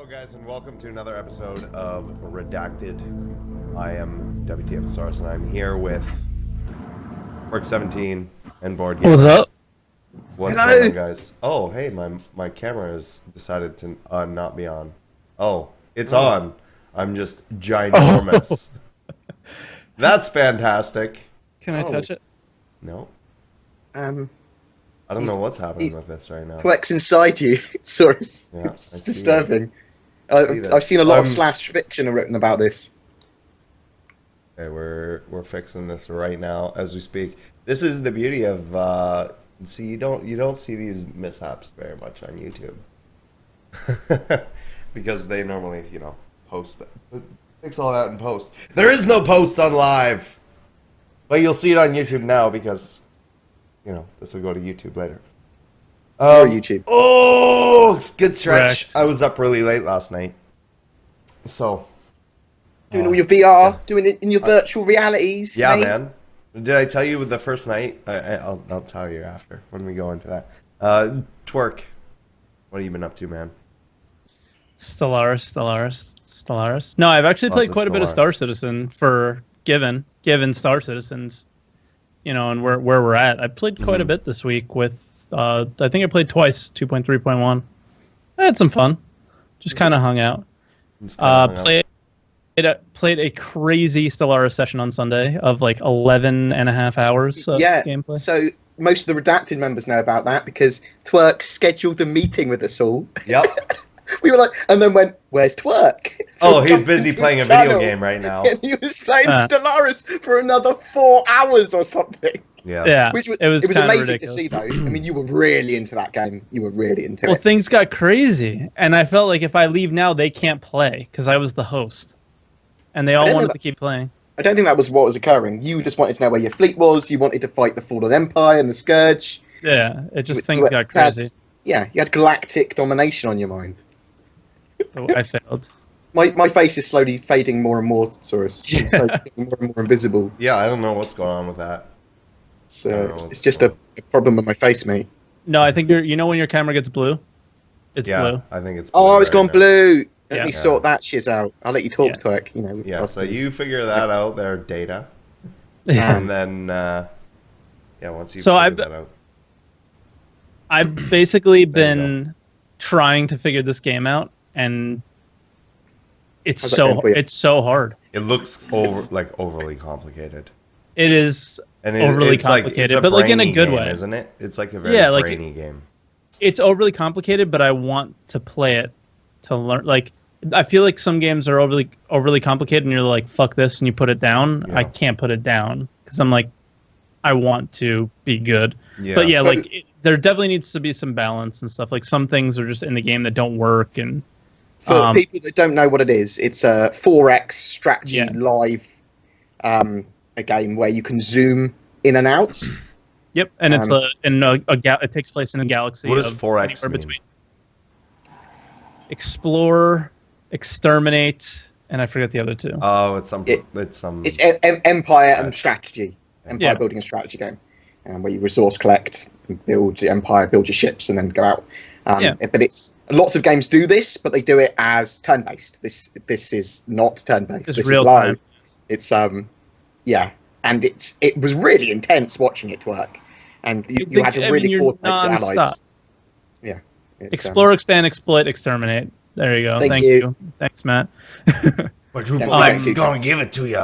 Hello guys and welcome to another episode of Redacted. I am WTFOSaurus and I'm here with Work17 and BoredGamer. What's up? What's going on, guys? Oh, hey, my camera has decided to not be on. Oh, it's on. I'm just ginormous. That's fantastic. Can I touch it? No. I don't know what's happening with this right now. Flex inside you, Saurus. Yeah, It's disturbing. that. I've seen a lot of slash fiction written about this. Okay, we're fixing this right now as we speak. This is the beauty of see, you don't see these mishaps very much on YouTube. Because they normally, post fix all that in post. There is no post on live. But you'll see it on YouTube now because this will go to YouTube later. Or YouTube. Oh, good stretch. Correct. I was up really late last night. So Doing all your VR, doing it in your virtual realities. yeah, mate. man. Did I tell you the first night? I'll tell you after when we go into that. Twerk. What have you been up to, man? Stellaris. No, I've actually played quite a bit of Star Stellaris. Citizen for given Star Citizens, and where we're at. I played quite a bit this week with, I think I played twice, 2.3.1. I had some fun. Just kind of hung out. Played a crazy Stellaris session on Sunday of like 11 and a half hours of gameplay. So most of the Redacted members know about that because Twerk scheduled a meeting with us all. Yep. We were like, and then went, "Where's Twerk?" Oh, So we he's jumped busy into playing a his video channel, game right now. And he was playing Stellaris for another 4 hours or something. Yeah, Which was, it was amazing ridiculous. to see, though. I mean, you were really into that game. You were really into Well, it. things got crazy, and I felt like if I leave now, they can't play because I was the host, and they all wanted to keep playing. I don't think that was what was occurring. You just wanted to know where your fleet was. You wanted to fight the Fallen Empire and the Scourge. Yeah, things got crazy. You had galactic domination on your mind. So I failed. My face is slowly fading more and more, Saurus. It's slowly getting more and more invisible. Yeah, I don't know what's going on with that. So it's just a problem with my face, mate. No, I think when your camera gets blue, it's blue. I think it's blue. Oh, it's gone now. blue. Let me Yeah. sort that shiz out. I'll let you talk, Twerk. Yeah, so you figure that out, their data. Yeah. And then, once you So figure that out. I've basically you been trying to figure this game out, and it's How's that going for you? so hard. It looks overly complicated. It is And overly it's like, complicated, it's a but like in a brainy good game, way. isn't it? It's like a very brainy game. It's overly complicated, but I want to play it to learn. Like, I feel like some games are overly complicated, and you're like, "Fuck this," and you put it down. Yeah. I can't put it down because I'm like, I want to be good. Yeah. But yeah, So- there definitely needs to be some balance and stuff. Like some things are just in the game that don't work, and For people that don't know what it is, it's a 4X strategy live a game where you can zoom in and out. yep, and it's it takes place in a galaxy. What does of 4X anywhere mean? between explore, exterminate, and I forget the other two. Oh, it's Empire and strategy. Empire Yeah. building and strategy game. Where you resource collect and build the empire, build your ships, and then go out. But it's lots of games do this, but they do it as turn-based. This is not turn-based. It's this real is live. time. It's and it was really intense watching it work, and you had to really coordinate the non-stop. allies. Yeah. Explore, expand, exploit, exterminate. There you go. Thank Thank you. you. Thanks, Matt. Quadruple Yeah, X is gonna give it to you.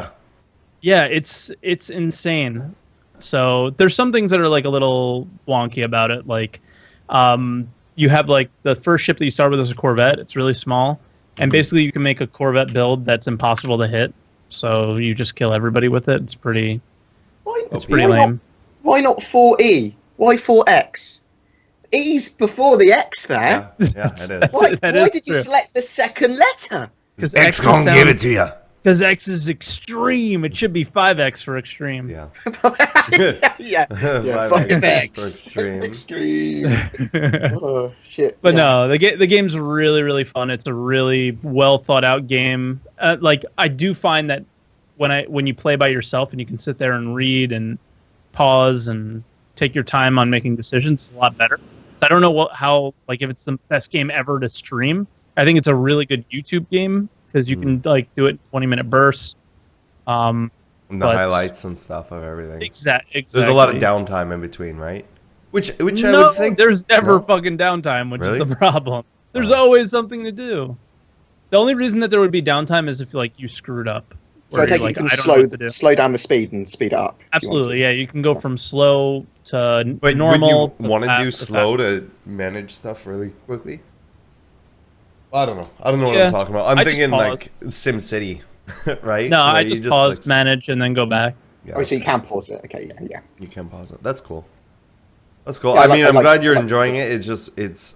Yeah, it's insane. So there's some things that are like a little wonky about it. Like, you have like the first ship that you start with is a Corvette. It's really small, and basically you can make a Corvette build that's impossible to hit. So you just kill everybody with it. It's pretty lame. Why not 4E? Why 4X? E's before the X there. Yeah, it is. Why That why is did you true. select the second letter? Because X gonna give it to you. Because X is extreme. It should be 5X for extreme. Yeah. yeah. 5X for extreme. Extreme. Oh, shit. But no, the game's really, really fun. It's a really well thought out game. Like I do find that when you play by yourself and you can sit there and read and pause and take your time on making decisions, it's a lot better. So I don't know how if it's the best game ever to stream. I think it's a really good YouTube game because you can like do it in 20-minute bursts. And the highlights and stuff of everything. Exactly. There's a lot of downtime in between, right? Which I No, would think there's never fucking downtime, which is the problem. There's always something to do. The only reason that there would be downtime is if like you screwed up. So I take it you can slow down the speed and speed it up. Absolutely, yeah. You can go from slow to normal. Would you want to do slow to manage stuff really quickly? I don't know. I don't know what I'm talking about. I'm thinking like SimCity, right? No, I just paused, manage, and then go back. Yeah, so you can pause it. Okay, yeah. You can pause it. That's cool. That's cool. Yeah, I mean, I'm glad you're enjoying it. It's just, it's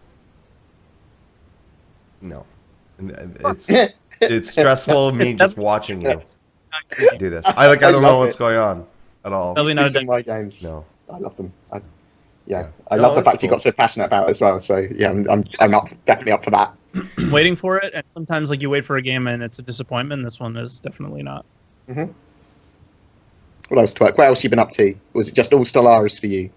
stressful me just watching you do this. I don't know what's going on at all. These are my games. No, I love them. I love the fact you got so passionate about it as well. So yeah, I'm definitely up for that. Waiting for it, and sometimes like you wait for a game and it's a disappointment. This one is definitely not. Mm-hmm. What else, Twerk? What else you been up to? Was it just all Stellaris for you?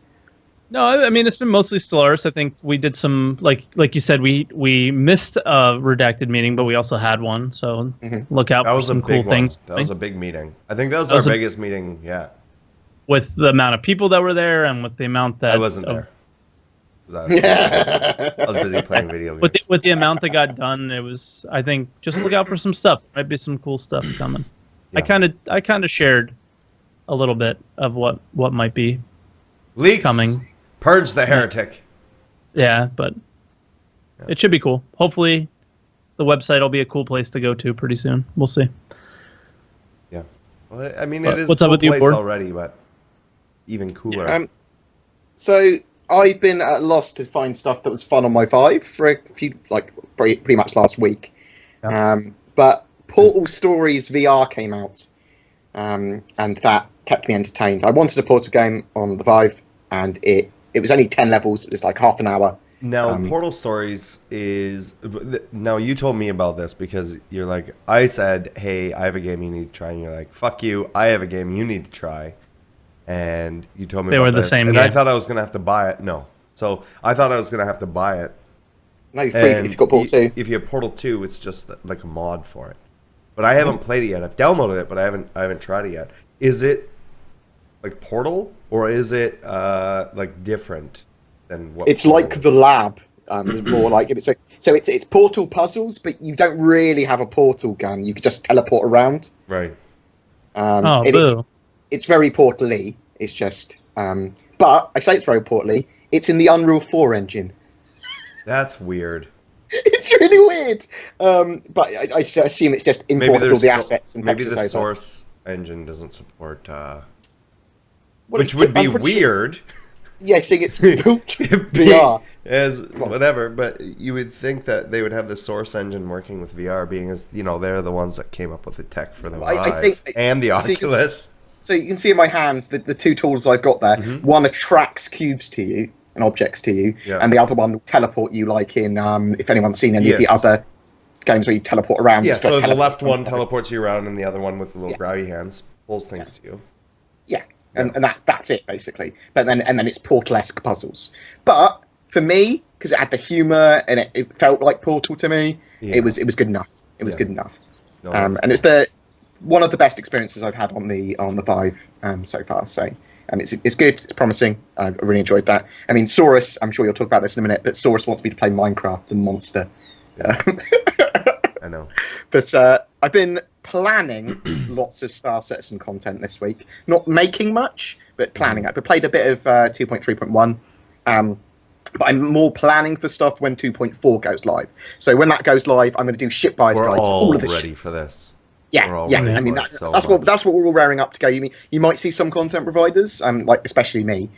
No, I mean it's been mostly Stellaris. I think we did some like you said we missed a redacted meeting, but we also had one. So look out for some cool things. That was a big meeting. I think that was our biggest meeting yet. With the amount of people that were there and with the amount that I wasn't there. I was busy playing video games. With the amount that got done, it was. I think just look out for some stuff. There might be some cool stuff coming. Yeah. I kind of shared a little bit of what might be coming. Purge the heretic. Yeah, but it should be cool. Hopefully, the website will be a cool place to go to pretty soon. We'll see. Yeah, well, I mean, it is what's a cool up with place you, already, but even cooler. So I've been at a loss to find stuff that was fun on my Vive for a few, pretty much last week. Yeah. But Portal Stories VR came out, and that kept me entertained. I wanted a Portal game on the Vive, and it was only 10 levels. It was like half an hour. Now, Portal Stories is... Now, you told me about this because you're like... I said, hey, I have a game you need to try. And you're like, fuck you. I have a game you need to try. And you told me about this. They were the same game. And I thought I was going to have to buy it. No. So, I thought I was going to have to buy it. No, you're free if you've got Portal 2. If you have Portal 2, it's just like a mod for it. But I haven't played it yet. I've downloaded it, but I haven't tried it yet. Is it like Portal? Or is it like different than what? It's like is? The lab, more like it's it's Portal puzzles, but you don't really have a portal gun. You can just teleport around. Right. It's very Portal-y. It's just, but I say it's very Portal-y. It's in the Unreal 4 engine. That's weird. It's really weird. But I assume it's just imported all the assets and maybe the source engine doesn't support. Which would be weird. Yeah, seeing it's built VR. As whatever, but you would think that they would have the source engine working with VR, being as they're the ones that came up with the tech for the Vive and the Oculus. So you can see in my hands the two tools I've got there. One attracts cubes to you and objects to you, and the other one will teleport you, like in if anyone's seen any of the other games where you teleport around. Yeah, so the left one teleports you around, and the other one with the little grabby hands pulls things to you. Yeah. And that's it basically. But then it's Portal-esque puzzles. But for me, because it had the humor and it felt like Portal to me, it was good enough. It was good enough. No, and it's one of the best experiences I've had on the Vive so far. So it's good. It's promising. I really enjoyed that. I mean, Saurus. I'm sure you'll talk about this in a minute. But Saurus wants me to play Minecraft, the monster. Yeah. I know. But I've been planning lots of Star Citizen content this week. Not making much, but planning. I've played a bit of 2.3.1. But I'm more planning for stuff when 2.4 goes live. So when that goes live, I'm going to do ship buys guides. All of the ready ships. For this. Yeah. I mean, that's what we're all raring up to go. You might see some content providers, like especially me,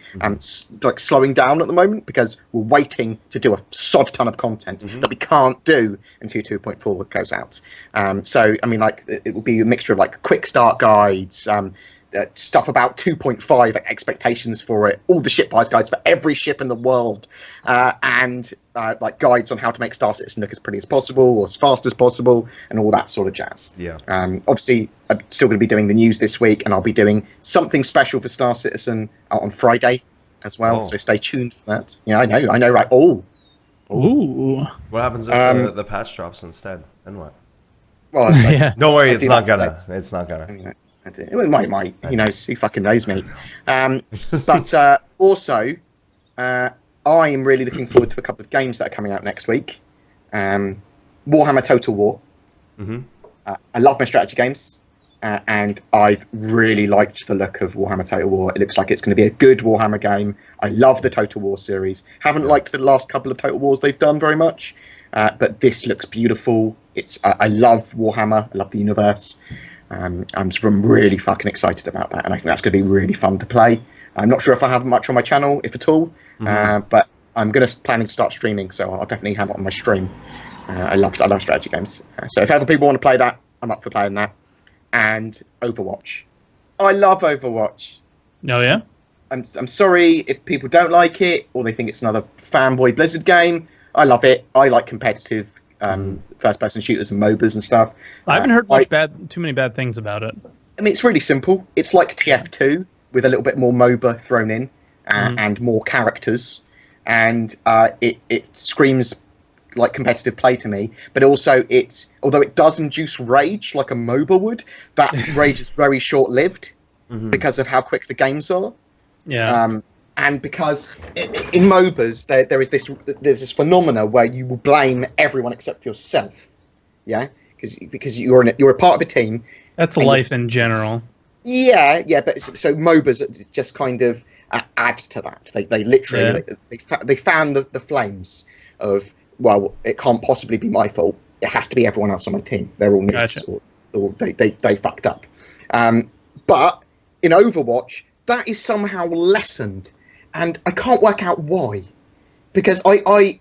like slowing down at the moment because we're waiting to do a sod ton of content that we can't do until 2.4 goes out. So I mean, like it will be a mixture of like quick start guides, stuff about 2.5 expectations for it, all the ship buys guides for every ship in the world, and like guides on how to make Star Citizen look as pretty as possible or as fast as possible and all that sort of jazz. Yeah. Obviously, I'm still going to be doing the news this week, and I'll be doing something special for Star Citizen out on Friday as well. So stay tuned for that. Yeah, I know, right? Oh, Ooh. What happens if the patch drops instead? Then what? Well, Yeah. Don't worry, I it's do not that, gonna. but- It's not gonna. It might. Who knows? Who fucking knows, mate? But also, I am really looking forward to a couple of games that are coming out next week. Warhammer Total War. Mm-hmm. I love my strategy games, and I've really liked the look of Warhammer Total War. It looks like it's going to be a good Warhammer game. I love the Total War series. Haven't liked the last couple of Total Wars they've done very much, but this looks beautiful. I love Warhammer. I love the universe. I'm really fucking excited about that, and I think that's going to be really fun to play. I'm not sure if I have much on my channel, if at all, but I'm planning to start streaming, so I'll definitely have it on my stream. I love strategy games, so if other people want to play that, I'm up for playing that. And Overwatch, I love Overwatch. Oh yeah. I'm sorry if people don't like it or they think it's another fanboy Blizzard game. I love it. I like competitive first-person shooters and MOBAs and stuff. I haven't heard too many bad things about it. I mean, it's really simple. It's like TF2 with a little bit more MOBA thrown in and more characters, and it screams like competitive play to me. But also, although it does induce rage like a MOBA would, that rage is very short-lived because of how quick the games are. Yeah. And because in MOBAs there's this phenomena where you will blame everyone except yourself, yeah, because you're a part of a team. That's life in general. Yeah, but so MOBAs just kind of add to that. They literally they fan the flames of, well, it can't possibly be my fault. It has to be everyone else on my team. They're all nuts, or they fucked up. But in Overwatch, that is somehow lessened. And I can't work out why, because I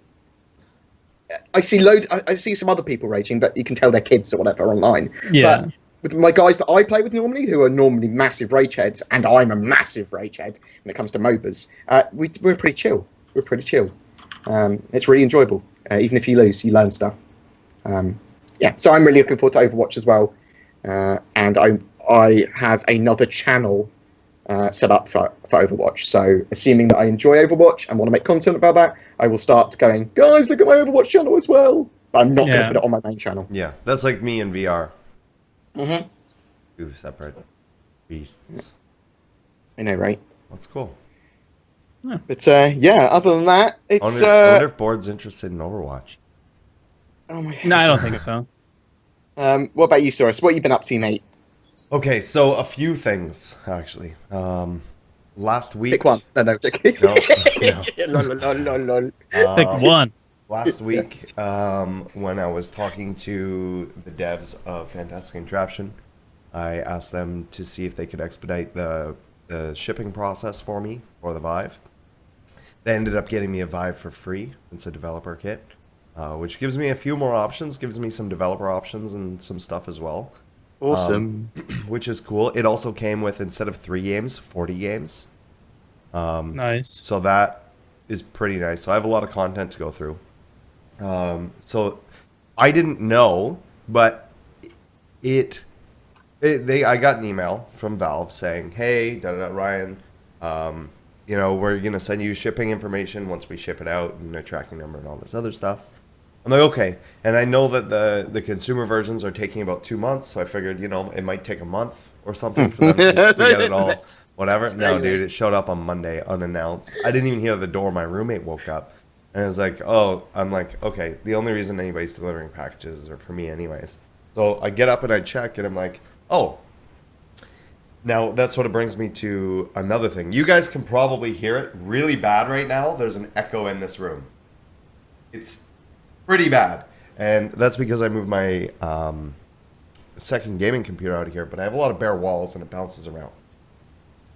see I see some other people raging, but you can tell they're kids or whatever online. Yeah. But with my guys that I play with normally, who are normally massive rage heads, and I'm a massive rage head when it comes to MOBAs, we're pretty chill. We're pretty chill. It's really enjoyable. Even if you lose, you learn stuff. Yeah, so I'm really looking forward to Overwatch as well. And I have another channel set up for Overwatch. So assuming that I enjoy Overwatch and want to make content about that, I will start going, guys, look at my Overwatch channel as well. But I'm not going to put it on my main channel. Yeah, that's like me in VR. Mm-hmm. Two separate beasts. I know, right? That's cool. Yeah. But yeah, other than that, it's... I wonder if Board's interested in Overwatch. Oh my God. No, I don't think so. What about you, Saurus? What have you been up to, mate? Okay, so a few things, actually. Last week... Pick one. No. No. Pick one. Last week, when I was talking to the devs of Fantastic Contraption, I asked them to see if they could expedite the shipping process for me for the Vive. They ended up getting me a Vive for free. It's a developer kit, which gives me a few more options, gives me some developer options and some stuff as well. Awesome. Which is cool. It also came with, instead of 3 games, 40 games. Nice. So that is pretty nice. So I have a lot of content to go through. So I didn't know, but I got an email from Valve saying, hey, Ryan, we're going to send you shipping information once we ship it out and a tracking number and all this other stuff. I'm like, okay. And I know that the consumer versions are taking about 2 months, so I figured, it might take a month or something for them to get it all, whatever. No, dude, it showed up on Monday unannounced. I didn't even hear the door. My roommate woke up. And I was like, I'm like, okay, the only reason anybody's delivering packages are for me anyways. So I get up and I check, and I'm like, oh. Now, that sort of brings me to another thing. You guys can probably hear it really bad right now. There's an echo in this room. It's pretty bad. And that's because I moved my second gaming computer out of here, but I have a lot of bare walls, and it bounces around.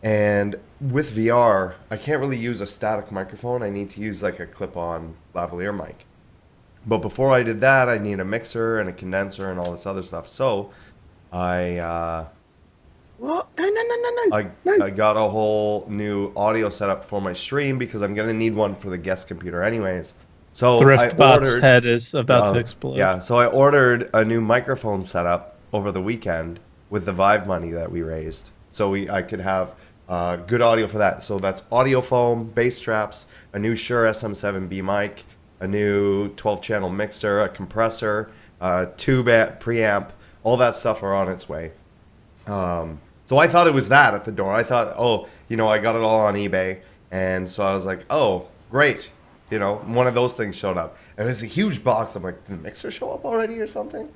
And with VR, I can't really use a static microphone. I need to use like a clip-on lavalier mic. But before I did that, I need a mixer and a condenser and all this other stuff. So I What? No. I got a whole new audio setup for my stream because I'm gonna need one for the guest computer anyways. So Thriftbot's head is about to explode. Yeah, so I ordered a new microphone setup over the weekend with the Vive money that we raised. So I could have good audio for that. So that's audio foam, bass straps, a new Shure SM7B mic, a new 12-channel mixer, a compressor, tube preamp, all that stuff are on its way. So I thought it was that at the door. I thought, oh, I got it all on eBay. And so I was like, oh, great. One of those things showed up. And it was a huge box. I'm like, did the mixer show up already or something?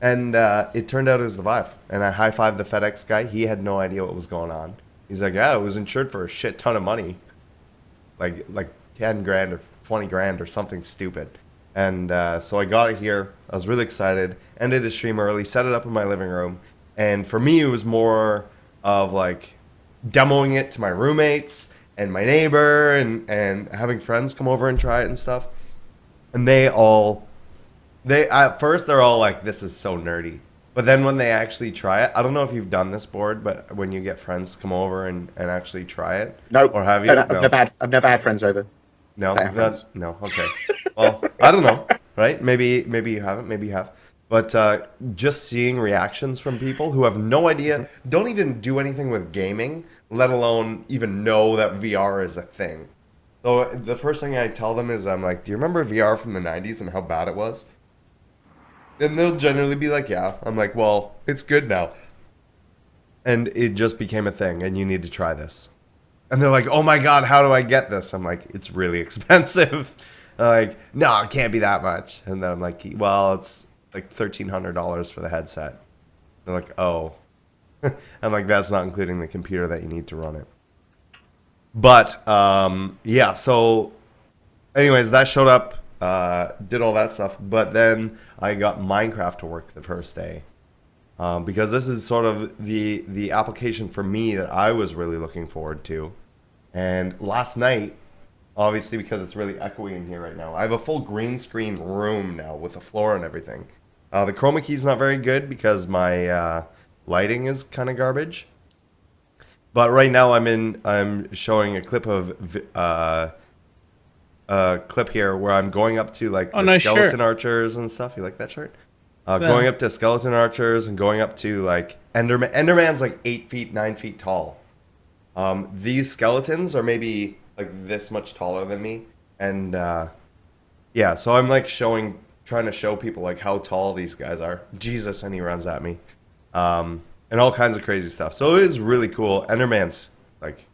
And it turned out it was the Vive. And I high-fived the FedEx guy. He had no idea what was going on. He's like, yeah, it was insured for a shit ton of money. Like 10 grand or 20 grand or something stupid. And so I got it here. I was really excited. Ended the stream early. Set it up in my living room. And for me, it was more of like demoing it to my roommates and my neighbor and having friends come over and try it and stuff. And at first they're all like, this is so nerdy. But then when they actually try it, I don't know if you've done this board, but when you get friends to come over and actually try it. No. Or have you? No. I've never had friends over. No, no. Okay. Well, I don't know, right? Maybe you haven't. Maybe you have. But just seeing reactions from people who have no idea, don't even do anything with gaming, let alone even know that VR is a thing. So the first thing I tell them is, I'm like, do you remember VR from the 90s and how bad it was? And they'll generally be like, yeah. I'm like, well, it's good now. And it just became a thing, and you need to try this. And they're like, oh my God, how do I get this? I'm like, it's really expensive. Like, no, it can't be that much. And then I'm like, well, it's like $1,300 for the headset. They're like, oh. I'm like, that's not including the computer that you need to run it. But, yeah, so anyways, that showed up, did all that stuff. But then I got Minecraft to work the first day. Because this is sort of the application for me that I was really looking forward to. And last night, obviously because it's really echoey in here right now, I have a full green screen room now with a floor and everything. The chroma key's not very good because my lighting is kind of garbage. But right now I'm showing a clip of clip here where I'm going up to like the nice skeleton shirt. Archers and stuff. You like that shirt? Going up to skeleton archers and going up to like Enderman. Enderman's like 8 feet, 9 feet tall. These skeletons are maybe like this much taller than me, and yeah. So I'm like trying to show people like how tall these guys are. Jesus, and he runs at me, and all kinds of crazy stuff. So it is really cool. Enderman's like,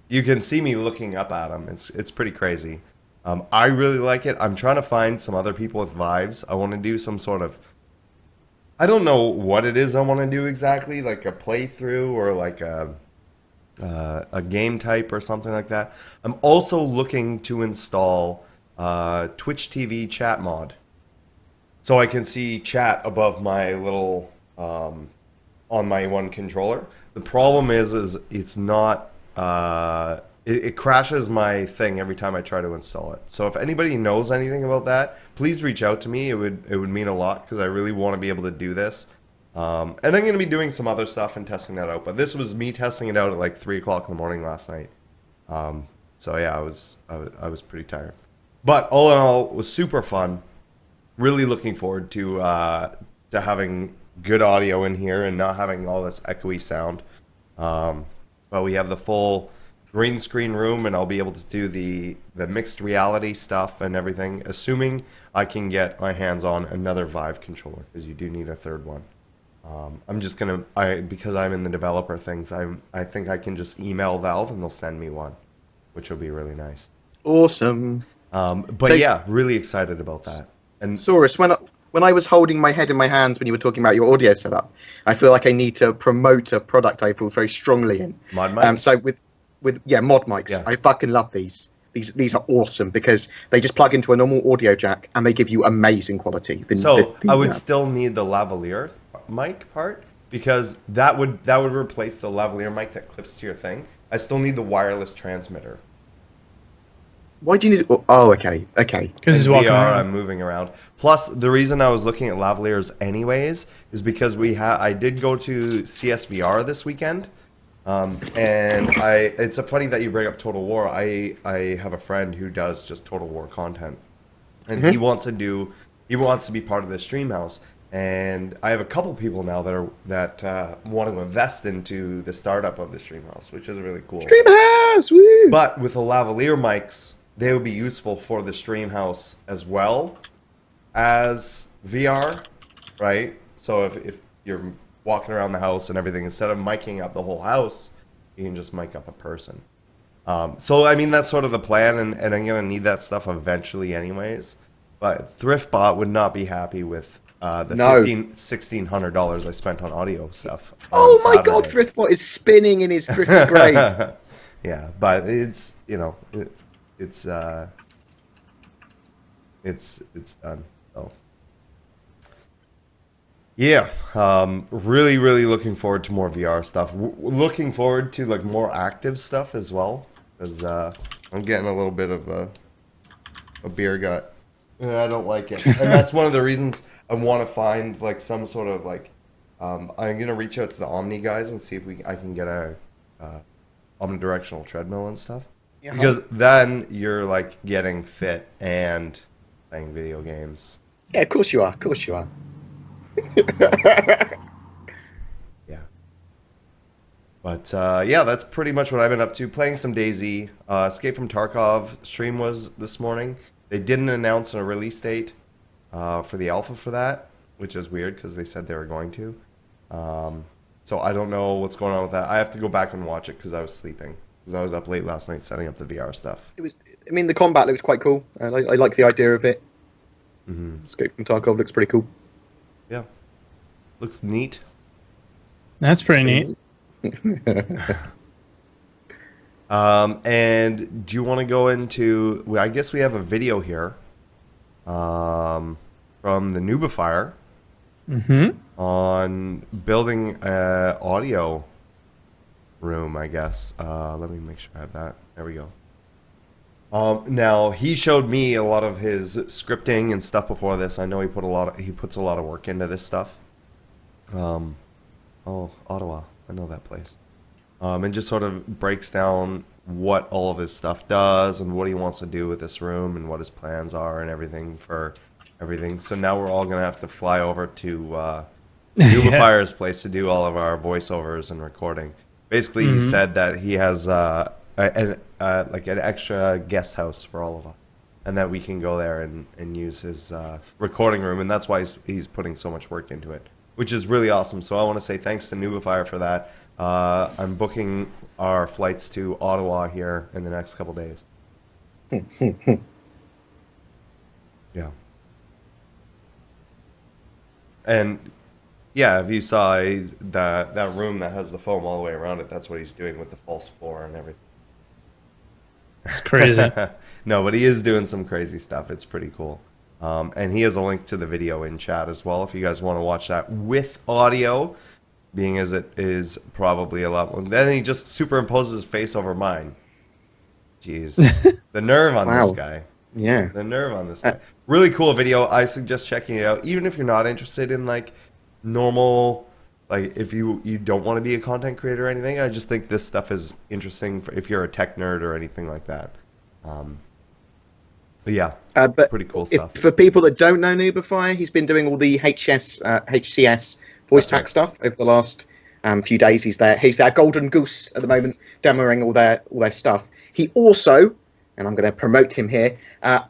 you can see me looking up at him. It's pretty crazy. I really like it. I'm trying to find some other people with Vives. I want to do some sort of, I don't know what it is I want to do exactly, like a playthrough or like a game type or something like that. I'm also looking to install Twitch TV chat mod, so I can see chat above my little on my one controller. The problem is it's not. It crashes my thing every time I try to install it. So if anybody knows anything about that, please reach out to me. It would mean a lot because I really want to be able to do this. And I'm going to be doing some other stuff and testing that out. But this was me testing it out at like 3 o'clock in the morning last night. So yeah, I was pretty tired. But all in all, it was super fun. Really looking forward to having good audio in here and not having all this echoey sound. But we have the full green screen room, and I'll be able to do the mixed reality stuff and everything, assuming I can get my hands on another Vive controller, because you do need a third one. I'm just gonna, because I'm in the developer things, I think I can just email Valve and they'll send me one, which will be really nice. Awesome. But So- yeah, really excited about that. And Saurus, when I was holding my head in my hands when you were talking about your audio setup, I feel like I need to promote a product I feel very strongly in. Mod mic? So with mod mics, Yeah. I fucking love these. These are awesome because they just plug into a normal audio jack and they give you amazing quality. I would still need the lavalier mic part, because that would replace the lavalier mic that clips to your thing. I still need the wireless transmitter. Why do you need? Oh, okay. Because he's In walking VR, around. I'm moving around. Plus, the reason I was looking at lavaliers anyways is because I did go to CSVR this weekend, and it's funny that you bring up Total War. I have a friend who does just Total War content, and he wants to be part of the stream house. And I have a couple people now that want to invest into the startup of the stream house, which is really cool. Dreamhouse, woo! But with the lavalier mics, they would be useful for the stream house as well as VR, right? So if you're walking around the house and everything, instead of miking up the whole house, you can just mic up a person. So, I mean, that's sort of the plan, and I'm going to need that stuff eventually anyways. But ThriftBot would not be happy with the $1,600 I spent on audio stuff. Oh my god, ThriftBot is spinning in his thrifty grave. Yeah, but it's, you know, it's done. So. Yeah, really, really looking forward to more VR stuff. Looking forward to like more active stuff as well, because I'm getting a little bit of a beer gut, and I don't like it. And that's one of the reasons I want to find like some sort of like, I'm gonna reach out to the Omni guys and see if I can get a omnidirectional treadmill and stuff, because then you're like getting fit and playing video games. Yeah, of course you are. Of course you are. Yeah. But yeah, that's pretty much what I've been up to. Playing some DayZ. Escape from Tarkov stream was this morning. They didn't announce a release date for the alpha for that, which is weird because they said they were going to. So I don't know what's going on with that. I have to go back and watch it because I was sleeping. Because I was up late last night setting up the VR stuff. It was. I mean, the combat looks quite cool. I like the idea of it. Escape from Tarkov looks pretty cool. Yeah. Looks neat. That's pretty neat. And do you want to go into... Well, I guess we have a video here from the Noobifier on building an audio room, I guess. Let me make sure I have that. There we go. Now he showed me a lot of his scripting and stuff before this. I know he puts a lot of work into this stuff. Oh, Ottawa, I know that place. And just sort of breaks down what all of his stuff does and what he wants to do with this room and what his plans are and everything for everything. So now we're all gonna have to fly over to Noobifier's place to do all of our voiceovers and recording. Basically, he said that he has like an extra guest house for all of us, and that we can go there and use his recording room, and that's why he's putting so much work into it, which is really awesome. So I want to say thanks to Noobifier for that. I'm booking our flights to Ottawa here in the next couple days. Yeah. And yeah, if you saw that room that has the foam all the way around it, that's what he's doing with the false floor and everything. It's crazy. No, but he is doing some crazy stuff. It's pretty cool. And he has a link to the video in chat as well if you guys want to watch that with audio, being as it is probably a lot more. Then he just superimposes his face over mine. Jeez. The nerve on this guy. Yeah. The nerve on this guy. Really cool video. I suggest checking it out, even if you're not interested in like normal... Like, if you don't want to be a content creator or anything, I just think this stuff is interesting if you're a tech nerd or anything like that. But yeah, but pretty cool stuff. For people that don't know Noobifier, he's been doing all the HCS voice pack stuff over the last few days. He's their golden goose at the moment, demoing all their stuff. He also, and I'm going to promote him here,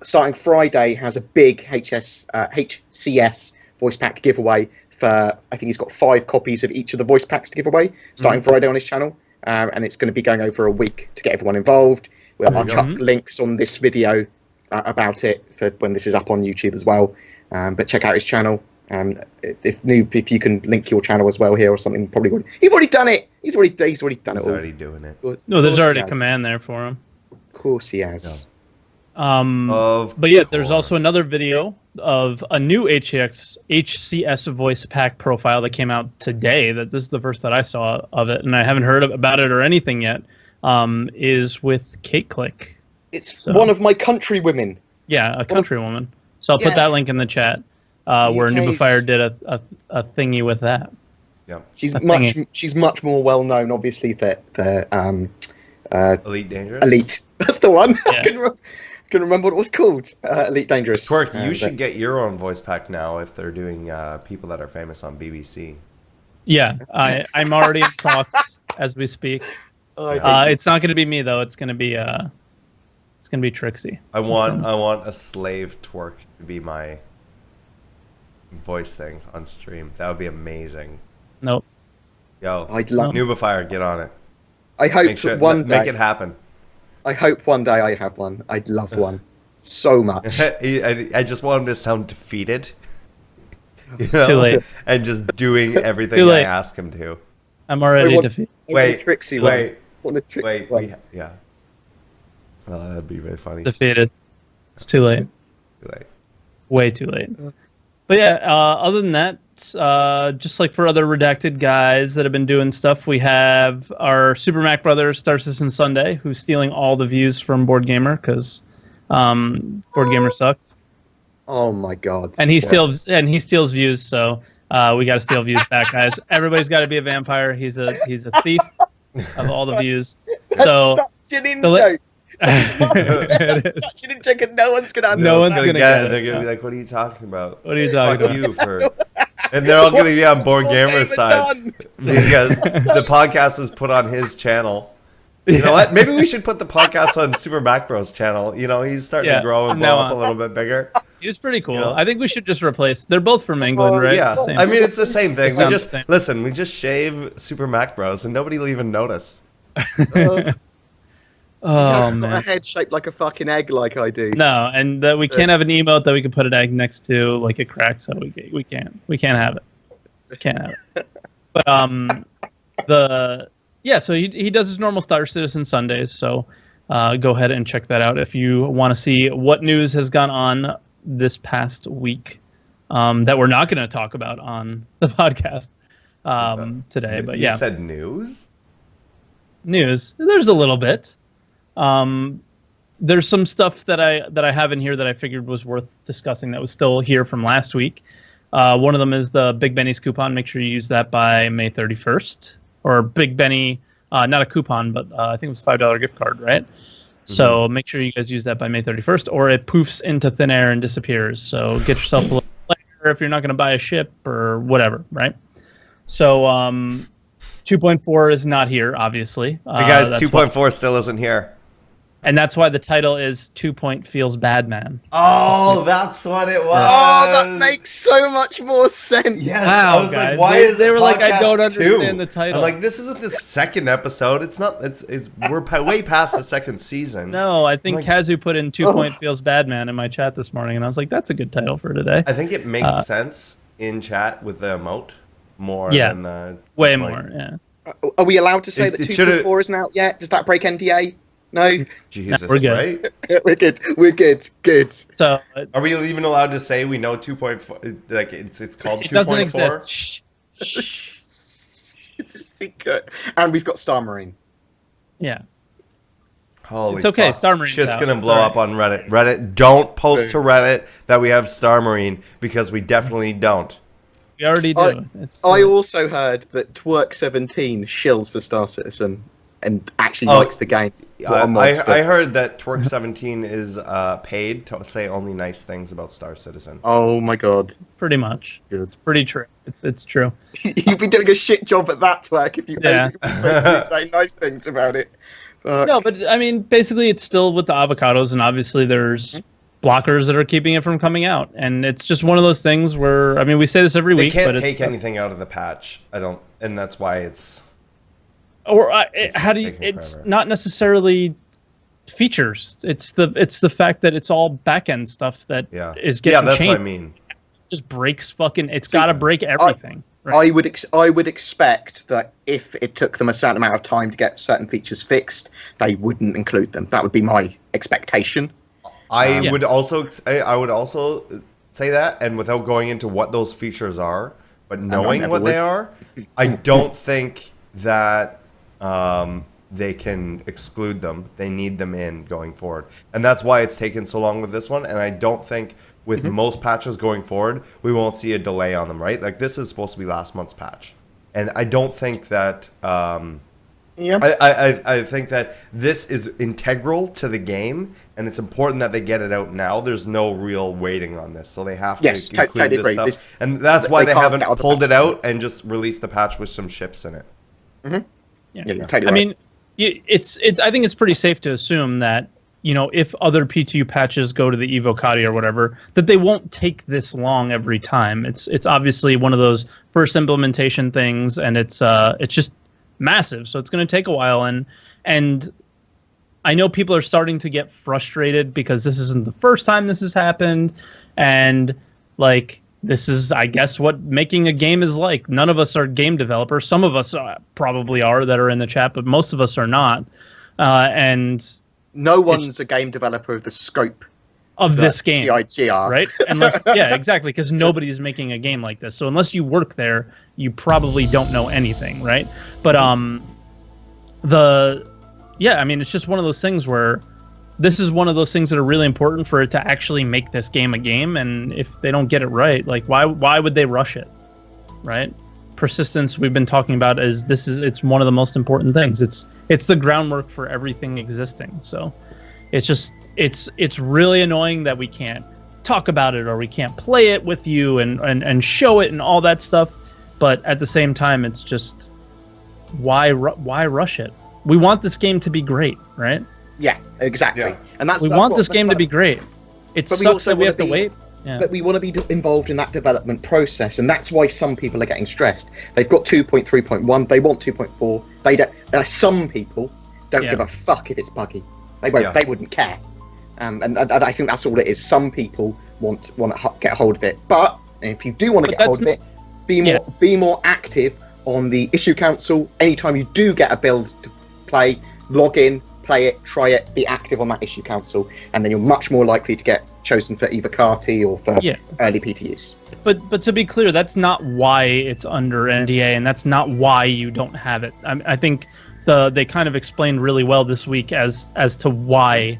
starting Friday, has a big HCS voice pack giveaway. I think he's got 5 copies of each of the voice packs to give away, starting Friday on his channel, and it's going to be going over a week to get everyone involved. I'll chuck links on this video about it for when this is up on YouTube as well. But check out his channel. If you can link your channel as well here or something, probably would. He's already done it. He's already done it. He's already doing it. No, there's already a command there for him. Of course he has. But yeah, there's also another video of a new HCS voice pack profile that came out today. This is the first that I saw of it, and I haven't heard about it or anything yet. Is with Kate Click. It's one of my country women. Yeah, a country woman. So I'll put that link in the chat where Noobifier did a thingy with that. Yeah, she's much more well known, obviously, for Elite Dangerous. Elite, that's the one. Yeah. I can remember what it was called. Elite Dangerous. Twerk, you should get your own voice pack now if they're doing people that are famous on BBC. Yeah, I'm already in talks as we speak. It's not going to be me though. It's going to be It's gonna be Trixie. I want a slave twerk to be my voice thing on stream. That would be amazing. Nope. Yo, I'd love. Noobifier, get on it. I hope Make sure, one day. make it happen. I hope one day I have one. I'd love one so much. I just want him to sound defeated. It's too late. And just doing everything Too I late. ask him to. I'm already defeated. Wait, Trixie wait, one. wait, yeah. Oh, that'd be really funny. Defeated. It's too late. Too late. Way too late. But yeah, other than that, just like for other Redacted guys that have been doing stuff, we have our Super Mac brother, Star Citizen Sunday, who's stealing all the views from BoredGamer because BoredGamer sucks. Oh my god! And he steals views, so we got to steal views back, guys. Everybody's got to be a vampire. He's a thief of all the views. That's So such an in-joke. Such an in-joke, and no one's gonna understand. No one's gonna get it. They're gonna be like, "What are you talking about? What are you talking Fuck about? you for." And they're all gonna be on BoredGamer's side because the podcast is put on his channel. You know what? Maybe we should put the podcast on Super Mac Bros channel. You know, he's starting to grow and blow up a little bit bigger. He's pretty cool. You know? I think we should just replace. They're both from England, right? Yeah, It's the same. I mean it's the same thing. sounds the same. We just shave Super Mac Bros and nobody will even notice. He hasn't got a head shaped like a fucking egg like I do. No, and that we can't have an emote that we can put an egg next to, like it cracks. So we can't have it. We can't have it. But so he does his normal Star Citizen Sundays. So go ahead and check that out if you want to see what news has gone on this past week that we're not going to talk about on the podcast today. But You said news. There's a little bit. There's some stuff that I have in here that I figured was worth discussing that was still here from last week. One of them is the Big Benny's coupon. Make sure you use that by May 31st. Or Big Benny, not a coupon, but I think it was a $5 gift card, right? Mm-hmm. So make sure you guys use that by May 31st, or it poofs into thin air and disappears. So get yourself a little player if you're not going to buy a ship or whatever, right? So 2.4 is not here, obviously. Hey guys, 2.4 still isn't here. And that's why the title is 2 Point Feels Bad Man. Oh, that's what it was. Oh, that makes so much more sense. Yes, Wow, I was guys. like, why is they it were like, I don't podcast understand 2? the title. I'm like, this isn't the second episode. It's not. It's we're way past the second season. No, I think like, Kazu put in 2 Point Feels Bad Man in my chat this morning, and I was like, that's a good title for today. I think it makes sense in chat with the emote more than the way like, more. Yeah. Are we allowed to say that it 2.4 isn't out yet? Does that break NDA? No. Jesus, we're good. right? We're good. We're good. Good. So Are we even allowed to say we know 2.4? Like it's called 2.4. it doesn't exist. Shh. It's a secret. And we've got Star Marine. Yeah. Holy It's okay, fuck. Star Marine's Shit's out. gonna blow Sorry. up on Reddit. Reddit, don't post to Reddit that we have Star Marine because we definitely don't. We already do. I also heard that Twerk17 shills for Star Citizen and actually likes the game. I heard that Twerk17 is paid to say only nice things about Star Citizen. Oh my god. pretty much. Good. It's pretty true. It's true. You'd be doing a shit job at that, Twerk, if you Yeah. were supposed to say nice things about it. No, but I mean, basically, it's still with the avocados, and obviously, there's blockers that are keeping it from coming out, and it's just one of those things where, I mean, we say this every They week, can't but take it's anything out of the patch. I don't, and that's why it's. or how do you? taking It's forever. not necessarily features. It's the fact that it's all back end stuff that Yeah. is getting Yeah, that's changed. what I mean. Just breaks fucking. It's got to break everything. right? I would expect that if it took them a certain amount of time to get certain features fixed, they wouldn't include them. That would be my expectation. I Yeah. would also say that, and without going into what those features are, but knowing never what they would. are, I don't think that they can exclude them. They need them in going forward, and that's why it's taken so long with this one. And I don't think with most patches going forward, we won't see a delay on them. Right? Like this is supposed to be last month's patch, and I don't think that. Yeah. I think that this is integral to the game, and it's important that they get it out now. There's no real waiting on this, so they have to Yes, include totally this agree. stuff. This- And that's why they they can't haven't get out the pulled it patch. out and just released the patch with some ships in it. Yeah, you're totally I right. mean, it's. I think it's pretty safe to assume that if other PTU patches go to the Evocati or whatever, that they won't take this long every time. It's obviously one of those first implementation things, and it's just massive, so it's going to take a while. And I know people are starting to get frustrated because this isn't the first time this has happened, and like this is, I guess, what making a game is like. None of us are game developers. Some of us probably are that are in the chat, but most of us are not. And no one's a game developer of the scope of this game, CIGR. Right? Unless, yeah, exactly, because nobody's making a game like this. So unless you work there, you probably don't know anything, right? But yeah, I mean, it's just one of those things where this is one of those things that are really important for it to actually make this game a game. And if they don't get it right, like why would they rush it, right? Persistence, we've been talking about, it's one of the most important things. It's the groundwork for everything existing. So it's really annoying that we can't talk about it or we can't play it with you and show it and all that stuff. But at the same time, it's just why rush it? We want this game to be great, right? Yeah, exactly. Yeah. And we want this game to be great. It sucks that we have to wait. Yeah. But we want to be involved in that development process, and that's why some people are getting stressed. They've got 2.3.1, they want 2.4. Some people don't give a fuck if it's buggy. They won't. They wouldn't care. And I think that's all it is. Some people want to get a hold of it, but if you do want to get a hold of it, be more active on the issue council. Anytime you do get a build to play, log in, play it, try it, be active on that issue council, and then you're much more likely to get chosen for Evocati or for early PTUs. But to be clear, that's not why it's under NDA, and that's not why you don't have it. I think they kind of explained really well this week as to why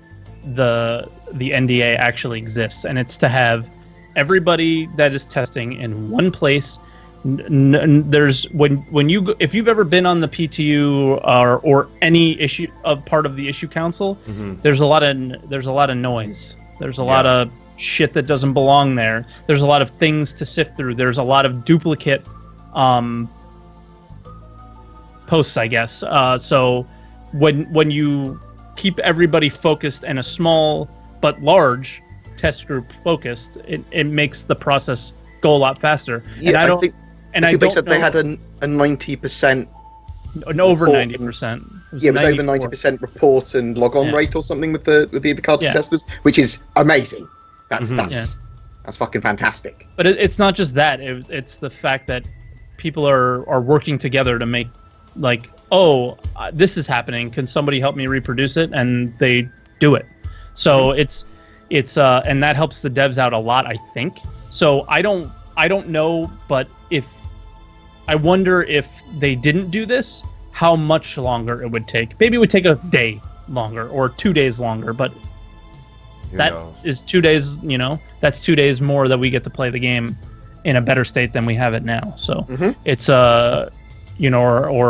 the NDA actually exists, and it's to have everybody that is testing in one place. There's if you've ever been on the PTU or any issue of part of the issue council, there's a lot of noise. There's a lot of shit that doesn't belong there. There's a lot of things to sift through. There's a lot of duplicate posts, I guess. So when you keep everybody focused and a small but large test group focused, it makes the process go a lot faster. Yeah, I think they said they had a 90%. Over 90%. It was over 90% report and log on rate or something with the Evocati testers, which is amazing. That's fucking fantastic. But it's not just that. It's the fact that people are working together to make, like, this is happening. Can somebody help me reproduce it? And they do it. So it's and that helps the devs out a lot, I think. So I don't know, but I wonder if they didn't do this, how much longer it would take. Maybe it would take a day longer or 2 days longer, but is 2 days, that's 2 days more that we get to play the game in a better state than we have it now. So it's or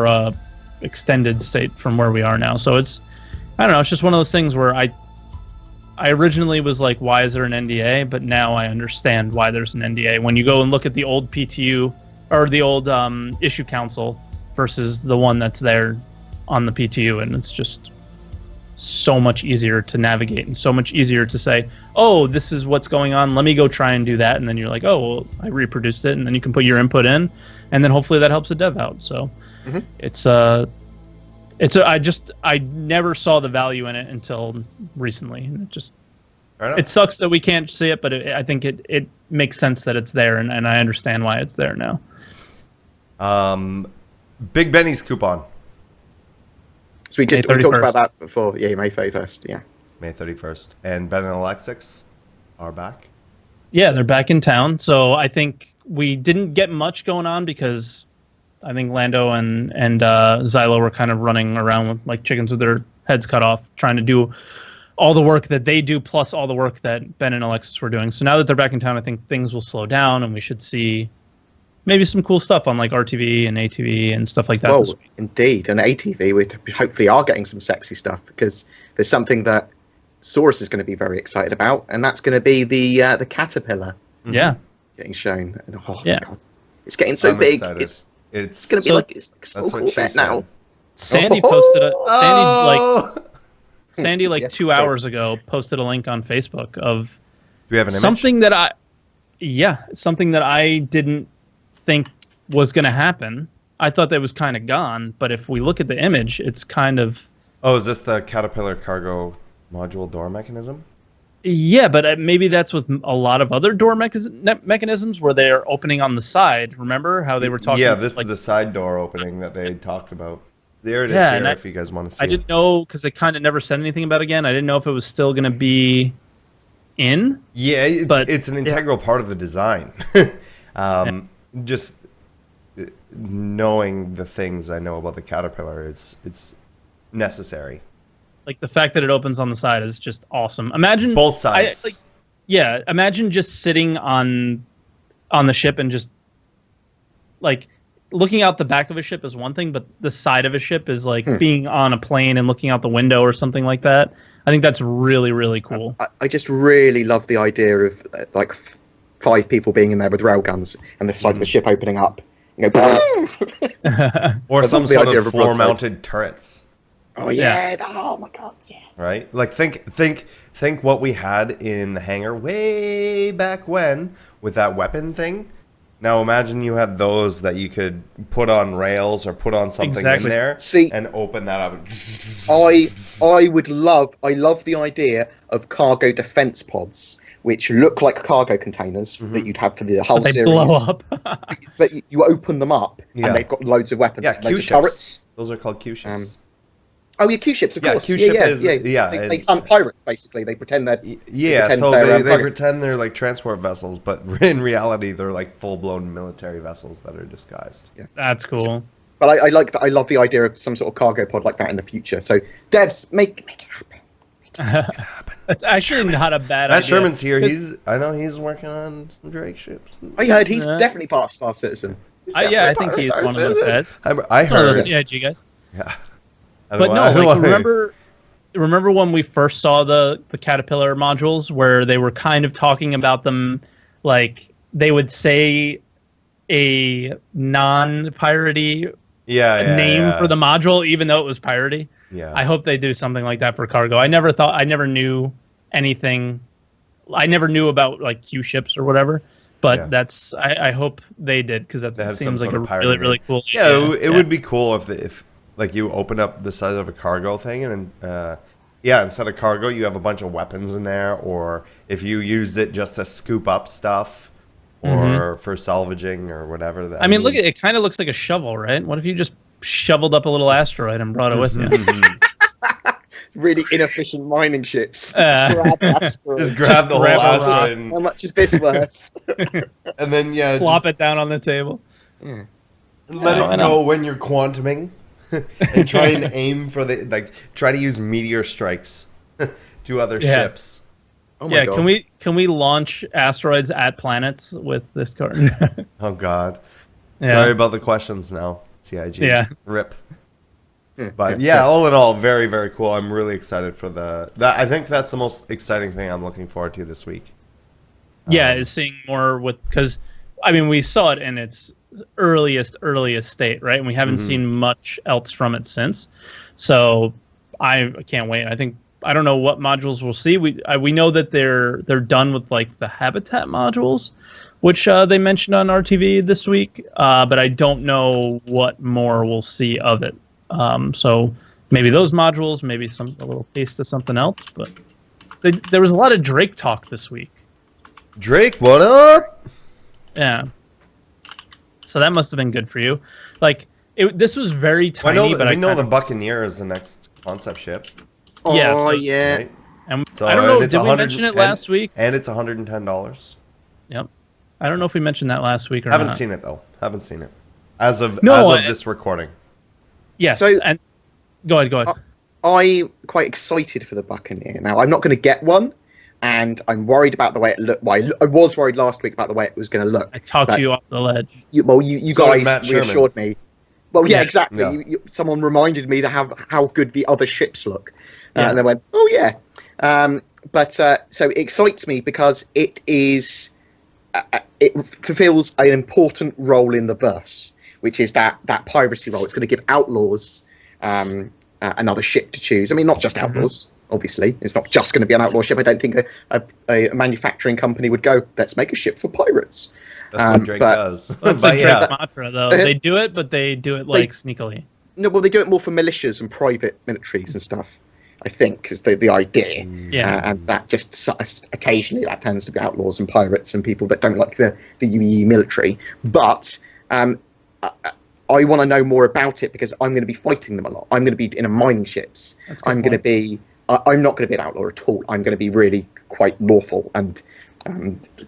a extended state from where we are now. So it's, I don't know, it's just one of those things where I originally was like, why is there an NDA? But now I understand why there's an NDA. When you go and look at the old PTU or the old issue council versus the one that's there on the PTU, and it's just so much easier to navigate and so much easier to say, this is what's going on, let me go try and do that, and then you're like, well, I reproduced it, and then you can put your input in, and then hopefully that helps the dev out. So I never saw the value in it until recently, and it sucks that we can't see it, but I think it makes sense that it's there, and I understand why it's there now. Big Benny's coupon. So we talked about that before. Yeah, May 31st. Yeah, May 31st, and Ben and Alexis are back. Yeah, they're back in town. So I think we didn't get much going on because I think Lando and Xylo were kind of running around with like chickens with their heads cut off, trying to do all the work that they do plus all the work that Ben and Alexis were doing. So now that they're back in town, I think things will slow down and we should see maybe some cool stuff on like RTV and ATV and stuff like that. Well, indeed, and ATV, we hopefully are getting some sexy stuff, because there's something that Saurus is going to be very excited about, and that's going to be the caterpillar. Yeah, getting shown. And, my God, it's getting so big. Excited. It's going to be like it's so cool now. Sandy posted a Sandy, like Yeah, 2 hours ago, posted a link on Facebook of Do we have an image? something that I didn't think was going to happen. I thought that was kind of gone, but if we look at the image, it's kind of... Oh, is this the Caterpillar cargo module door mechanism? Yeah, but maybe that's with a lot of other door mechanisms where they're opening on the side. Remember how they were talking? Yeah, this is the side door opening that they talked about. There it is here if you guys want to see. I didn't know because they kind of never said anything about it again. I didn't know if it was still going to be in. Yeah, it's an integral part of the design. Just knowing the things I know about the Caterpillar, it's necessary. Like the fact that it opens on the side is just awesome. Imagine both sides. Imagine just sitting on the ship and just like looking out the back of a ship is one thing, but the side of a ship is like being on a plane and looking out the window or something like that. I think that's really, really cool. I just really love the idea of like 5 people being in there with railguns and the side of the ship opening up. You know, or some sort of floor-mounted turrets. Oh yeah! Oh my god! Yeah. Right? Like think what we had in the hangar way back when with that weapon thing. Now imagine you had those that you could put on rails or put on something in there and open that up. I love the idea of cargo defense pods, which look like cargo containers that you'd have for the whole series. They blow up. But you open them up and they've got loads of weapons. Yeah, loads Q-ships. Of turrets. Those are called Q-ships. Oh yeah, Q-ships, of course. Q-ship They hunt pirates, basically. They pretend that. They pretend they're like transport vessels, but in reality, they're like full-blown military vessels that are disguised. Yeah. That's cool. But I like that. I love the idea of some sort of cargo pod like that in the future. So devs, make it happen. That's actually not a bad idea. Matt Sherman's here. I know he's working on some Drake ships. I heard he's definitely part of Star Citizen. I think he's one of those guys. I heard. One of those CIG guys. Yeah. But no, like remember when we first saw the Caterpillar modules where they were kind of talking about them, like they would say a non-piratey name for the module, even though it was piratey. Yeah. I hope they do something like that for cargo. I never knew anything. I never knew about like Q ships or whatever. But I hope they did because that seems like a really, really cool. Yeah, it would be cool if like you open up the side of a cargo thing and instead of cargo you have a bunch of weapons in there, or if you used it just to scoop up stuff or for salvaging or whatever. I mean, look at it. Kind of looks like a shovel, right? What if you just shoveled up a little asteroid and brought it with you? Really inefficient mining ships. Just grab the whole asteroid. How much is this worth? And then plop it down on the table. Let it go when you're quantuming. And try and aim for try to use meteor strikes to other ships. Oh my God. Can we launch asteroids at planets with this card? Oh God. Sorry about the questions now. CIG. Yeah. RIP. But all in all, very, very cool. I'm really excited for that. I think that's the most exciting thing I'm looking forward to this week. Is seeing more because I mean we saw it in its earliest state, right? And we haven't seen much else from it since. So I can't wait. I don't know what modules we'll see. We know that they're done with like the habitat modules, which they mentioned on RTV this week. But I don't know what more we'll see of it. So maybe those modules, maybe a little taste of something else. But there was a lot of Drake talk this week. Drake, what up? Yeah. So that must have been good for you. Like this was very tiny, but I know the Buccaneer is the next concept ship. Oh yeah. Right? And so, I don't know. Did we mention it last week? And it's $110. Yep. I don't know if we mentioned that last week or not. Haven't seen it though. Haven't seen it as of this recording. Yes. So, and go ahead. I'm quite excited for the Buccaneer. Now I'm not going to get one. And I'm worried about the way it looked. Well, I was worried last week about the way it was going to look. I talked you off the ledge. You guys reassured me. Well, yeah, exactly. Yeah. Someone reminded me how good the other ships look. And they went, oh, yeah. So it excites me because it fulfills an important role in the verse, which is that piracy role. It's going to give outlaws another ship to choose. I mean, not just outlaws. Obviously, it's not just going to be an outlaw ship. I don't think a manufacturing company would go, let's make a ship for pirates. That's what Drake does. That's like Drake's mantra, though. They do it, but they do it like sneakily. No, well, they do it more for militias and private militaries and stuff, I think, is the idea. Yeah. And that just occasionally that tends to be outlaws and pirates and people that don't like the UEE military. But I want to know more about it because I'm going to be fighting them a lot. I'm going to be in a mining ships. I'm going to be. I'm not going to be an outlaw at all. I'm going to be really quite lawful and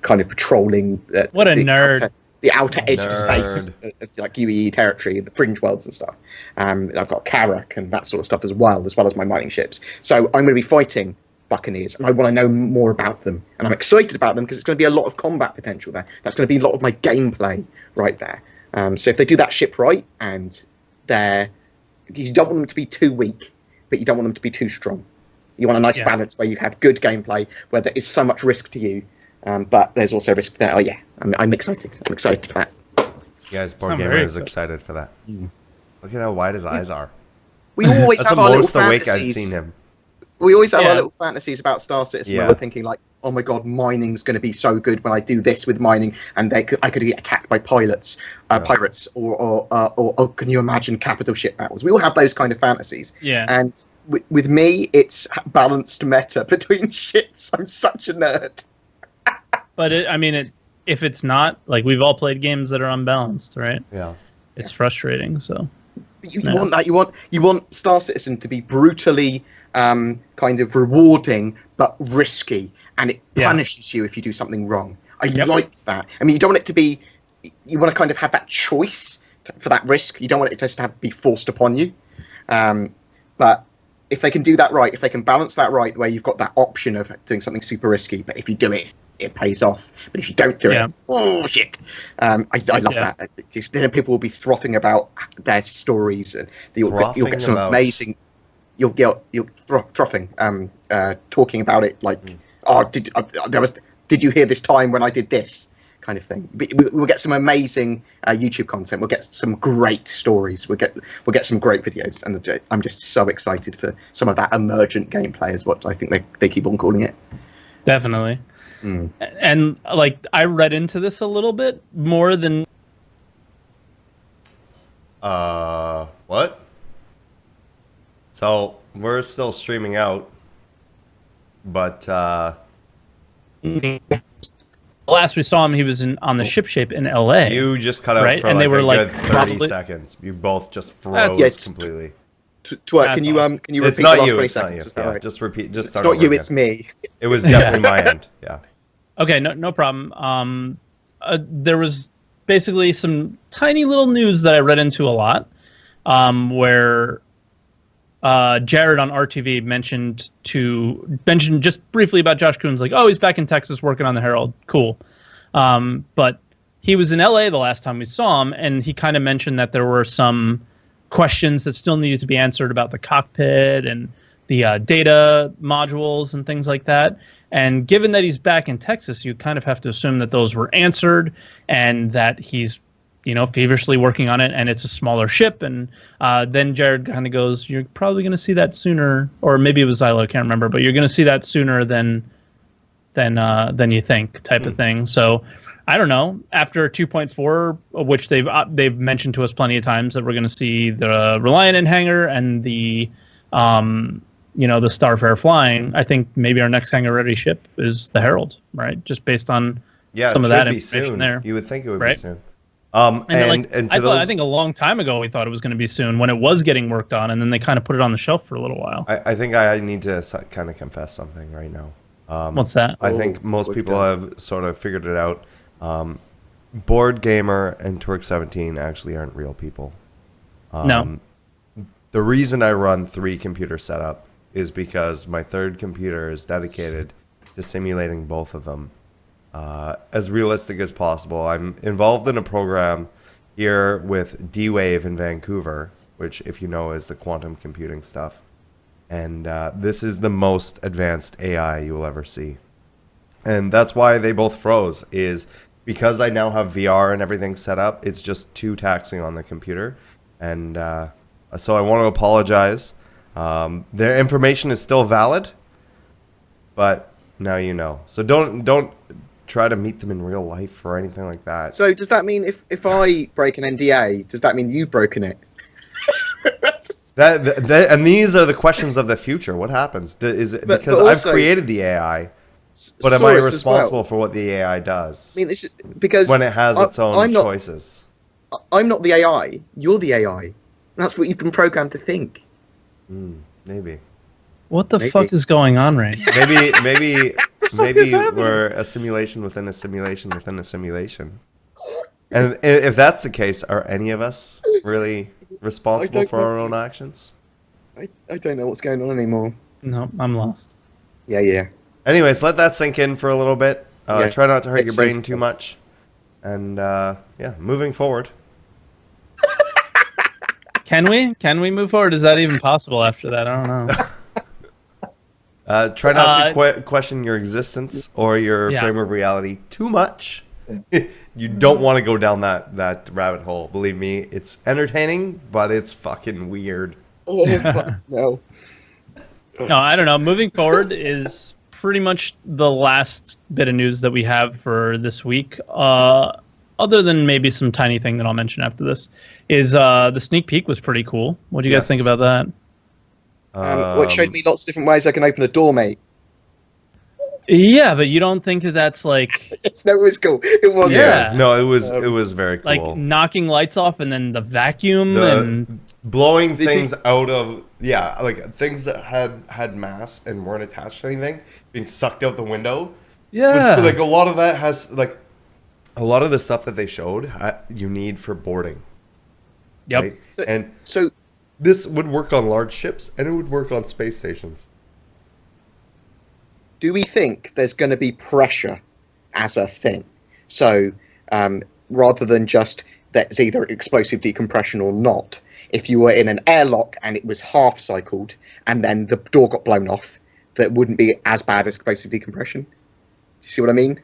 kind of patrolling. What a nerd. The outer edge of space, like UEE territory, the fringe worlds and stuff. I've got Karak and that sort of stuff as well as my mining ships. So I'm going to be fighting Buccaneers, and I want to know more about them. And I'm excited about them because it's going to be a lot of combat potential there. That's going to be a lot of my gameplay right there. So if they do that ship right, and you don't want them to be too weak, but you don't want them to be too strong. You want a nice balance where you have good gameplay, where there is so much risk to you, but there's also risk there. Oh yeah, I'm excited. I'm excited for that. Guys, BoredGamer is excited for that. Look at how wide his eyes are. We always That's have the our little most awake fantasies. I've seen him. We always have our little fantasies about Star Citizen. Yeah. Where we're thinking like, oh my god, mining's going to be so good when I do this with mining, and I could get attacked by pirates, or can you imagine capital ship battles? We all have those kind of fantasies. Yeah. And with me, it's balanced meta between ships. I'm such a nerd. But if it's not, like, we've all played games that are unbalanced, right? Yeah. It's frustrating. So you want that. You want Star Citizen to be brutally kind of rewarding but risky, and it punishes you if you do something wrong. I like that. I mean, you don't want it to be. You want to kind of have that choice for that risk. You don't want it just to be forced upon you. But if they can do that right, if they can balance that right, where you've got that option of doing something super risky, but if you do it, it pays off. But if you don't do it, oh shit! I love that. Then people will be frothing about their stories, and you'll get some amazing. You'll frothing, talking about it like, did you hear this time when I did this kind of thing? We'll get some amazing YouTube content. We'll get some great stories. We'll get some great videos, and I'm just so excited for some of that emergent gameplay, is what I think they keep on calling it. Definitely. And like, I read into this a little bit more than what? So we're still streaming out, but last we saw him, he was on the ship shape in LA. You just cut out for they were good 30 seconds. You both just froze completely. Twerk, can you repeat it's the not last you, 20 it's seconds? not you. Yeah, just repeat. Just start it's not over you, again. it's me. It was definitely my end. Yeah. Okay, no problem. There was basically some tiny little news that I read into a lot, where Jared on RTV mentioned just briefly about Josh Coons, like, oh, he's back in Texas working on the Herald. Cool. But he was in LA the last time we saw him, and he kind of mentioned that there were some questions that still needed to be answered about the cockpit and the data modules and things like that. And given that he's back in Texas, you kind of have to assume that those were answered and that he's, feverishly working on it, and it's a smaller ship. And then Jared kind of goes, you're probably going to see that sooner, or maybe it was Zylo, I can't remember, but you're going to see that sooner than you think, type of thing. So I don't know. After 2.4, which they've mentioned to us plenty of times, that we're going to see the Reliant in hangar and the the Starfare flying, I think maybe our next hangar-ready ship is the Herald, right? Just based on some of that information soon. there. You would think it would be soon. I think a long time ago we thought it was going to be soon when it was getting worked on, and then they kind of put it on the shelf for a little while. I think I need to kind of confess something right now. What's that? I think most people have sort of figured it out. BoredGamer and Twerk17 actually aren't real people. No. The reason I run 3 computer setup is because my third computer is dedicated to simulating both of them as realistic as possible. I'm involved in a program here with D-Wave in Vancouver, which, if you know, is the quantum computing stuff. And this is the most advanced AI you will ever see. And that's why they both froze, is because I now have VR and everything set up, it's just too taxing on the computer. And so I want to apologize. Their information is still valid, but now you know. So don't try to meet them in real life or anything like that. So does that mean if I break an NDA, does that mean you've broken it? And these are the questions of the future. What happens? Is it because I've created the AI, but am I responsible for what the AI does? I mean, this is because when it has its own choices. I'm not the AI. You're the AI. That's what you've been programmed to think. Maybe. What the fuck is going on right now? Maybe we're a simulation within a simulation within a simulation. And if that's the case, are any of us really responsible for our own actions? I don't know what's going on anymore. No, I'm lost. Yeah. Anyways, let that sink in for a little bit. Try not to hurt your brain too much. And moving forward. Can we move forward? Is that even possible after that? I don't know. Try not to question your existence or your frame of reality too much. You don't want to go down that rabbit hole. Believe me, it's entertaining, but it's fucking weird. Oh, fuck no. No, I don't know. Moving forward is pretty much the last bit of news that we have for this week. Other than maybe some tiny thing that I'll mention after this, is the sneak peek was pretty cool. What do you guys think about that? Which showed me lots of different ways I can open a door, mate. Yeah, but you don't think that that's like... No, it was cool. It was. Yeah. No, it was very cool. Like knocking lights off and then the vacuum and... Blowing things out of... Yeah, like things that had mass and weren't attached to anything being sucked out the window. Yeah. Like a lot of that has... Like a lot of the stuff that they showed you need for boarding. Yep. Right? So this would work on large ships and it would work on space stations. Do we think there's going to be pressure as a thing? So rather than just that's either explosive decompression or not, if you were in an airlock and it was half cycled and then the door got blown off, that wouldn't be as bad as explosive decompression? Do you see what I mean?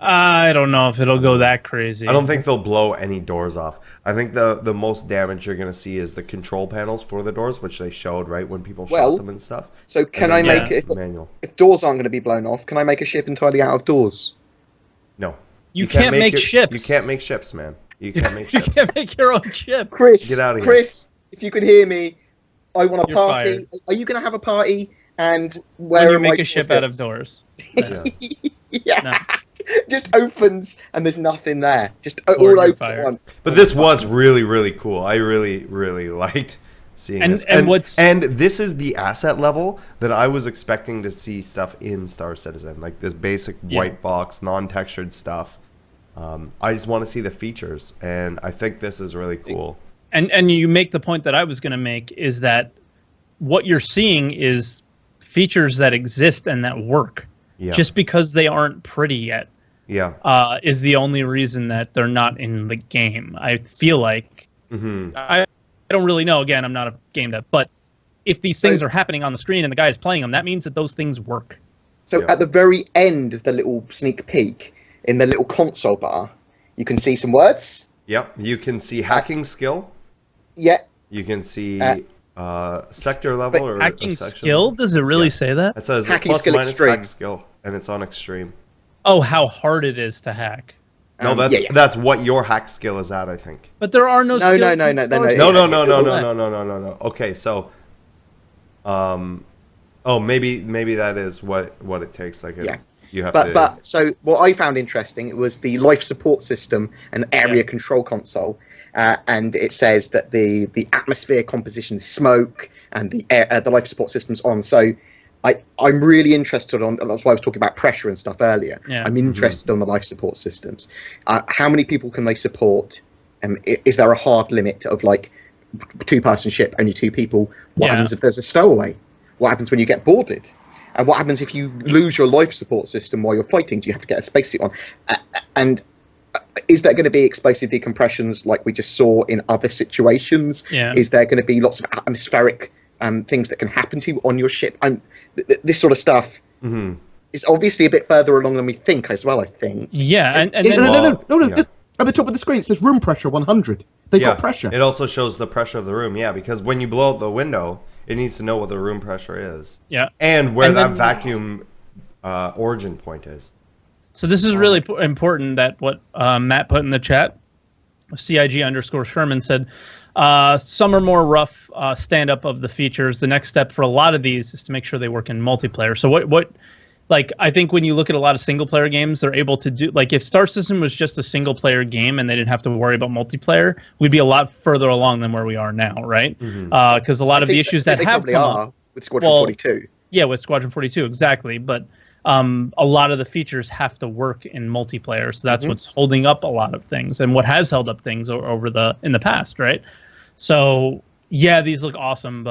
I don't know if it'll go that crazy. I don't think they'll blow any doors off. I think the most damage you're going to see is the control panels for the doors, which they showed, right, when people shot them and stuff. So can I make it... If doors aren't going to be blown off, can I make a ship entirely out of doors? No. You can't make ships. You can't make ships, man. You can't make ships. You can't make your own ship. Chris, get out of here. Chris, if you could hear me, I want a party. Fired. Are you going to have a party? And when you make a ship out of doors. Yeah. No. Just opens and there's nothing there. Just all open at once. But this was really, really cool. I really, really liked seeing this. And this is the asset level that I was expecting to see stuff in Star Citizen, like this basic white box, non-textured stuff. I just want to see the features, and I think this is really cool. And you make the point that I was going to make is that what you're seeing is features that exist and that work. Yeah. Just because they aren't pretty yet. Yeah. Is the only reason that they're not in the game. I feel like I don't really know. Again, I'm not a game dev, but if these things are happening on the screen and the guy is playing them, that means that those things work. So at the very end of the little sneak peek, in the little console bar, you can see some words. Yep. You can see hacking skill. Yeah. You can see sector level or hacking skill. Does it really say that? It says hacking plus skill minus extreme. hack skill, and it's on extreme. Oh, how hard it is to hack. No, that's what your hack skill is at, I think. But there are no skills. No. Okay, so, maybe that is what it takes. Like, you have to. But so what I found interesting was the life support system and area control console, and it says that the atmosphere composition is smoke and the life support system's on. So I'm really interested on. That's why I was talking about pressure and stuff earlier. Yeah. I'm interested on the life support systems. How many people can they support? Is there a hard limit of like 2-person ship, only 2 people? What happens if there's a stowaway? What happens when you get boarded? And what happens if you lose your life support system while you're fighting? Do you have to get a spacesuit on? And is there going to be explosive decompressions like we just saw in other situations? Yeah. Is there going to be lots of atmospheric things that can happen to you on your ship? And this sort of stuff is obviously a bit further along than we think as well, I think. Yeah. No. At the top of the screen, it says room pressure 100. They've got pressure. It also shows the pressure of the room. Yeah, because when you blow out the window, it needs to know what the room pressure is. Yeah. And where that vacuum origin point is. So this is really important that what Matt put in the chat. CIG_Sherman said, some are more rough stand-up of the features. The next step for a lot of these is to make sure they work in multiplayer. So what like, I think when you look at a lot of single-player games, they're able to do, like, if Star Citizen was just a single-player game and they didn't have to worry about multiplayer, we'd be a lot further along than where we are now, right? Because a lot of the issues that have come up with Squadron 42. Yeah, with Squadron 42, exactly. But a lot of the features have to work in multiplayer, so that's what's holding up a lot of things, and what has held up things in the past, right? So yeah, these look awesome,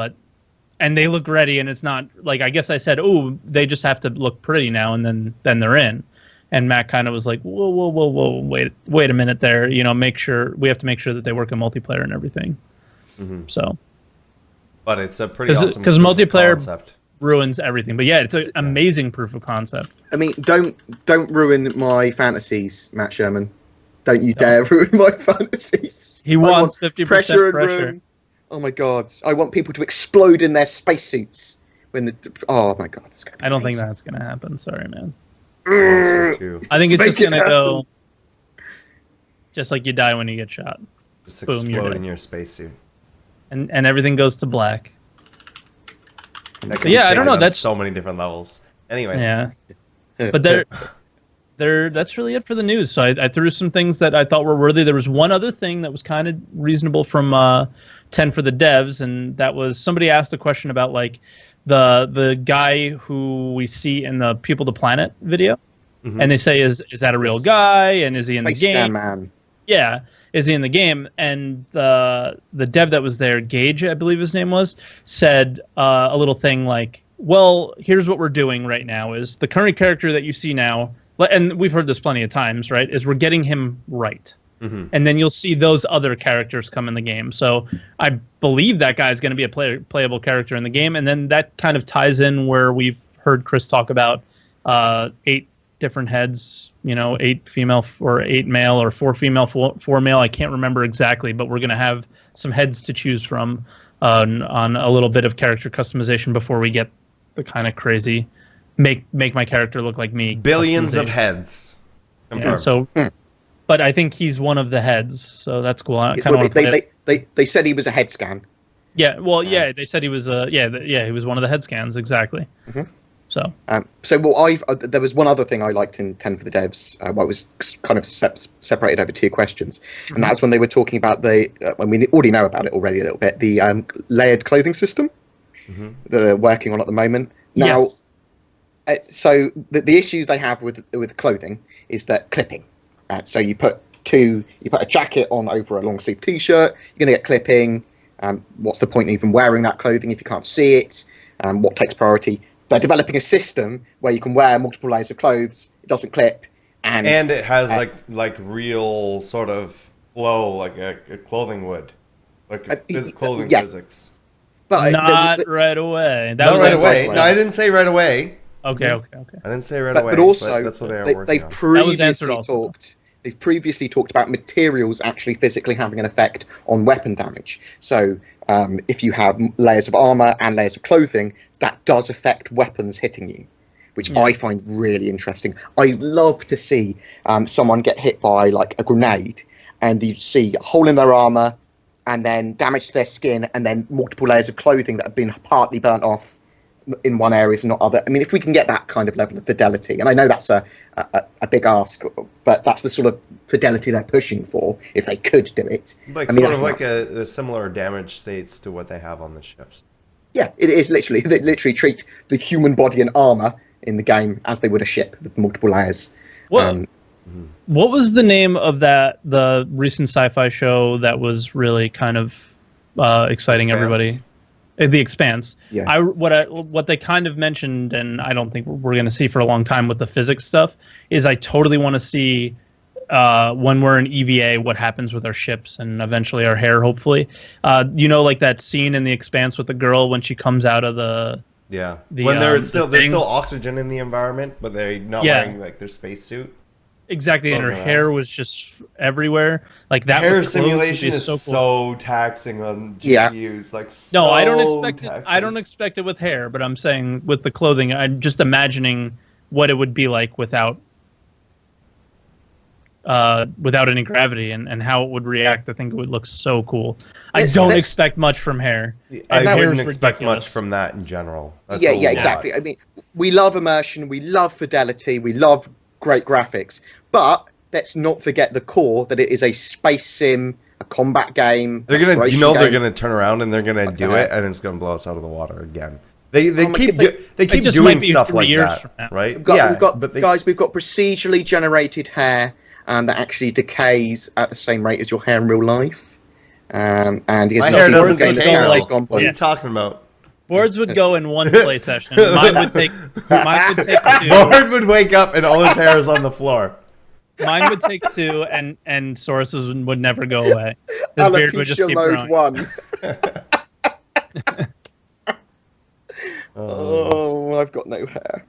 and they look ready, and it's not like, I guess I said, oh, they just have to look pretty now, and then they're in. And Matt kind of was like, whoa, wait a minute there, we have to make sure that they work in multiplayer and everything. So, but it's a pretty awesome because multiplayer concept. Ruins everything. But yeah, it's an amazing proof of concept. I mean, don't ruin my fantasies, Matt Sherman. Don't you dare ruin my fantasies. He wants 50% pressure. Room. Oh my god! I want people to explode in their spacesuits when oh my god! I don't think that's gonna happen. Sorry, man. I think it's just gonna go just like you die when you get shot. Just explode in your spacesuit, and everything goes to black. So yeah, I don't know. That's so many different levels. Anyways, yeah, but that's really it for the news. So I threw some things that I thought were worthy. There was one other thing that was kind of reasonable from 10 for the devs, and that was somebody asked a question about like the guy who we see in the People to Planet video, and they say is that a real guy, and is he in the game? Man. Yeah, is he in the game? And the dev that was there, Gage, I believe his name was, said a little thing like, well, here's what we're doing right now is the current character that you see now, and we've heard this plenty of times, right, is we're getting him right. And then you'll see those other characters come in the game. So I believe that guy is going to be a playable character in the game. And then that kind of ties in where we've heard Chris talk about 8 different heads, 8 female or 8 male or 4 female, 4 male. I can't remember exactly, but we're going to have some heads to choose from on a little bit of character customization before we get the kind of crazy make my character look like me. Billions of heads. Yeah, so, but I think he's one of the heads, so that's cool. I kind of they said he was a head scan. Yeah, well, yeah, they said he was he was one of the head scans, exactly. So, there was one other thing I liked in 10 for the devs. It was kind of separated over 2 questions, and that's when they were talking about we already know about it already a little bit. The layered clothing system that they're working on at the moment. Now, so the issues they have with clothing is that clipping. So you put a jacket on over a long sleeve T-shirt, you're gonna get clipping. What's the point in even wearing that clothing if you can't see it? What takes priority? They're developing a system where you can wear multiple layers of clothes. It doesn't clip, and it has like real sort of flow, like a clothing would, like clothing physics. But not right away. Not right away. No, I didn't say right away. Okay. I didn't say right away. But also, that's what they are working on. They've previously talked about materials actually physically having an effect on weapon damage. So if you have layers of armor and layers of clothing, that does affect weapons hitting you, which I find really interesting. I love to see someone get hit by like a grenade, and you see a hole in their armor, and then damage to their skin, and then multiple layers of clothing that have been partly burnt off in one area and not other. I mean, if we can get that kind of level of fidelity, and I know that's a big ask, but that's the sort of fidelity they're pushing for if they could do it. Like sort of like a similar damage states to what they have on the ships. Yeah, it is literally. They literally treat the human body and armor in the game as they would a ship with multiple layers. What was the name of the recent sci-fi show that was really kind of exciting everybody? The Expanse. Yeah. What they kind of mentioned, and I don't think we're going to see for a long time with the physics stuff, is I totally want to see when we're in EVA what happens with our ships and eventually our hair, hopefully. Like that scene in The Expanse with the girl when she comes out of when there's still oxygen in the environment, but they're not wearing like their spacesuit. Exactly, and her Okay. hair was just everywhere. Like that Hair with clothes would be simulation is so so, cool. taxing on Yeah. GPUs. Like No, I don't so expect it. I taxing. don't expect it with hair, but I'm saying with the clothing, I'm just imagining what it would be like without any gravity and how it would react. I think it would look so cool. I don't expect much from hair. I Hair's wouldn't expect ridiculous. much from that in general. That's Yeah, a yeah, lot. exactly. I mean, we love immersion, we love fidelity, we love great graphics, but let's not forget the core that it is a space sim, a combat game. They're gonna, exploration they're game. gonna turn around and they're gonna do it, and it's gonna blow us out of the water again. They Oh my keep God, they keep just doing might be stuff 3 like years that, from now. right? We've got but they, guys, we've got procedurally generated hair that actually decays at the same rate as your hair in real life. And you my can hair see doesn't game decay. go Though. like- What are you Yes. talking about? Boards would go in one play session. Mine would take 2. Bard would wake up and all his hair is on the floor. Mine would take 2, and Saurus's would never go away. His beard would just Alopecia keep mode growing. 1. Oh, I've got no hair.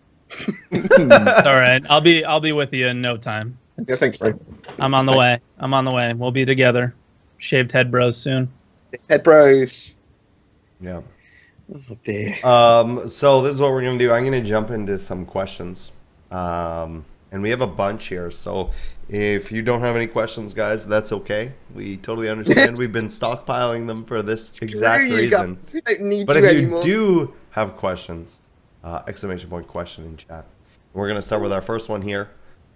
It's all right. I'll be with you in no time. Yeah, thanks, bro. I'm on the way. I'm on the way. We'll be together. Shaved head bros soon. Head bros. Yeah. Oh dear. So this is what we're gonna do. I'm gonna jump into some questions. And we have a bunch here. So if you don't have any questions, guys, that's okay. We totally understand. We've been stockpiling them for this exact Screw you reason. guys. We don't need But you if you anymore. do have questions, exclamation point question in chat. We're gonna start with our first one here,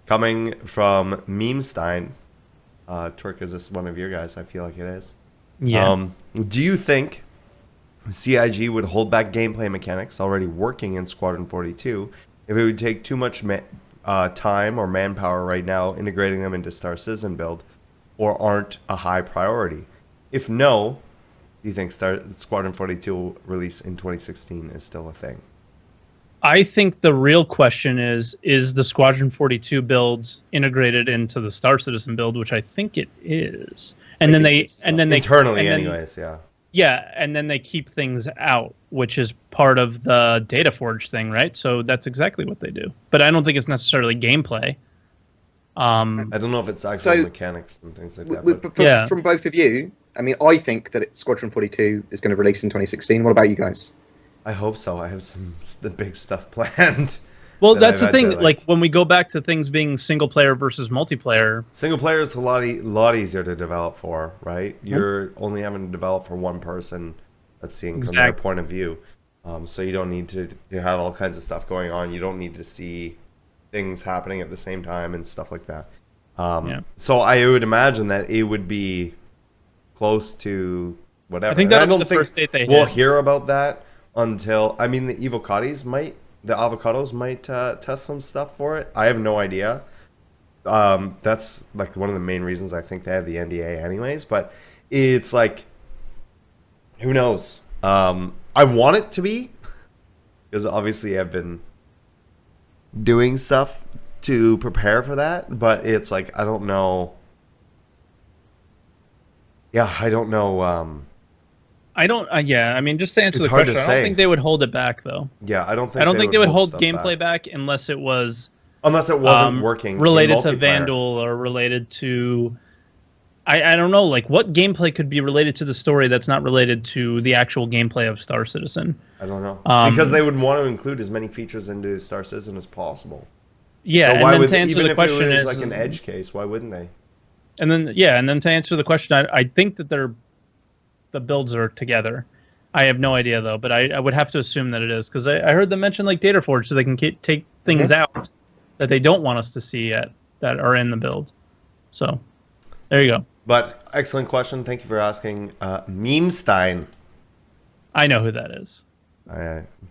coming from Memestein. Twerk, is this one of your guys? I feel like it is. Yeah. Do you think CIG would hold back gameplay mechanics already working in Squadron 42 if it would take too much time or manpower right now integrating them into Star Citizen build, or aren't a high priority? If no, do you think Squadron 42 release in 2016 is still a thing? I think the real question is the Squadron 42 build integrated into the Star Citizen build, which I think it is. And then they Internally, and then- anyways, yeah. Yeah, and then they keep things out, which is part of the Data Forge thing, right? So that's exactly what they do. But I don't think it's necessarily gameplay. I don't know if it's actual So, mechanics and things like that. But Yeah. From both of you, I mean, I think that Squadron 42 is going to release in 2016. What about you guys? I hope so. I have the big stuff planned. Well, that that's I've the had thing. to, Like when we go back to things being single player versus multiplayer, Single player is a lot easier to develop for, right? You're only having to develop for one person that's seeing from their Exactly. point of view. So you don't need to have all kinds of stuff going on. You don't need to see things happening at the same time and stuff like that. Yeah. So I would imagine that it would be close to whatever. I think And that'll be the first date they we'll hit. hear about that until, I mean, the avocados might test some stuff for it. I have no idea. That's like one of the main reasons I think they have the NDA anyways, but it's like, who knows? I want it to be, because obviously I've been doing stuff to prepare for that, but it's like, I don't know. Yeah, I don't know. I don't. Yeah, I mean, just to answer It's the hard to question, I don't say. think they would hold it back, though. Yeah, I don't think. I don't think they would hold stuff gameplay back unless it was unless it wasn't working. related in to multiplayer. Vandal or related to. I don't know, like what gameplay could be related to the story that's not related to the actual gameplay of Star Citizen. I don't know, Um, because they would want to include as many features into Star Citizen as possible. Yeah, So and why then would to answer even the if question it was is like an edge case? Why wouldn't they? And then to answer the question, I think that the builds are together. I have no idea though, but I would have to assume that it is because I heard them mention like Data Forge, so they can take things out that they don't want us to see yet that are in the build. So there you go. But excellent question. Thank you for asking. Memestein. I know who that is.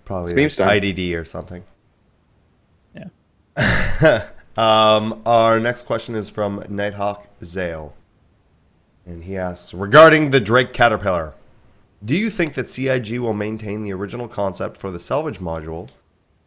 Probably It's like Memestein. IDD or something. Yeah. Our next question is from Nighthawk Zale. And he asks, regarding the Drake Caterpillar, do you think that CIG will maintain the original concept for the salvage module,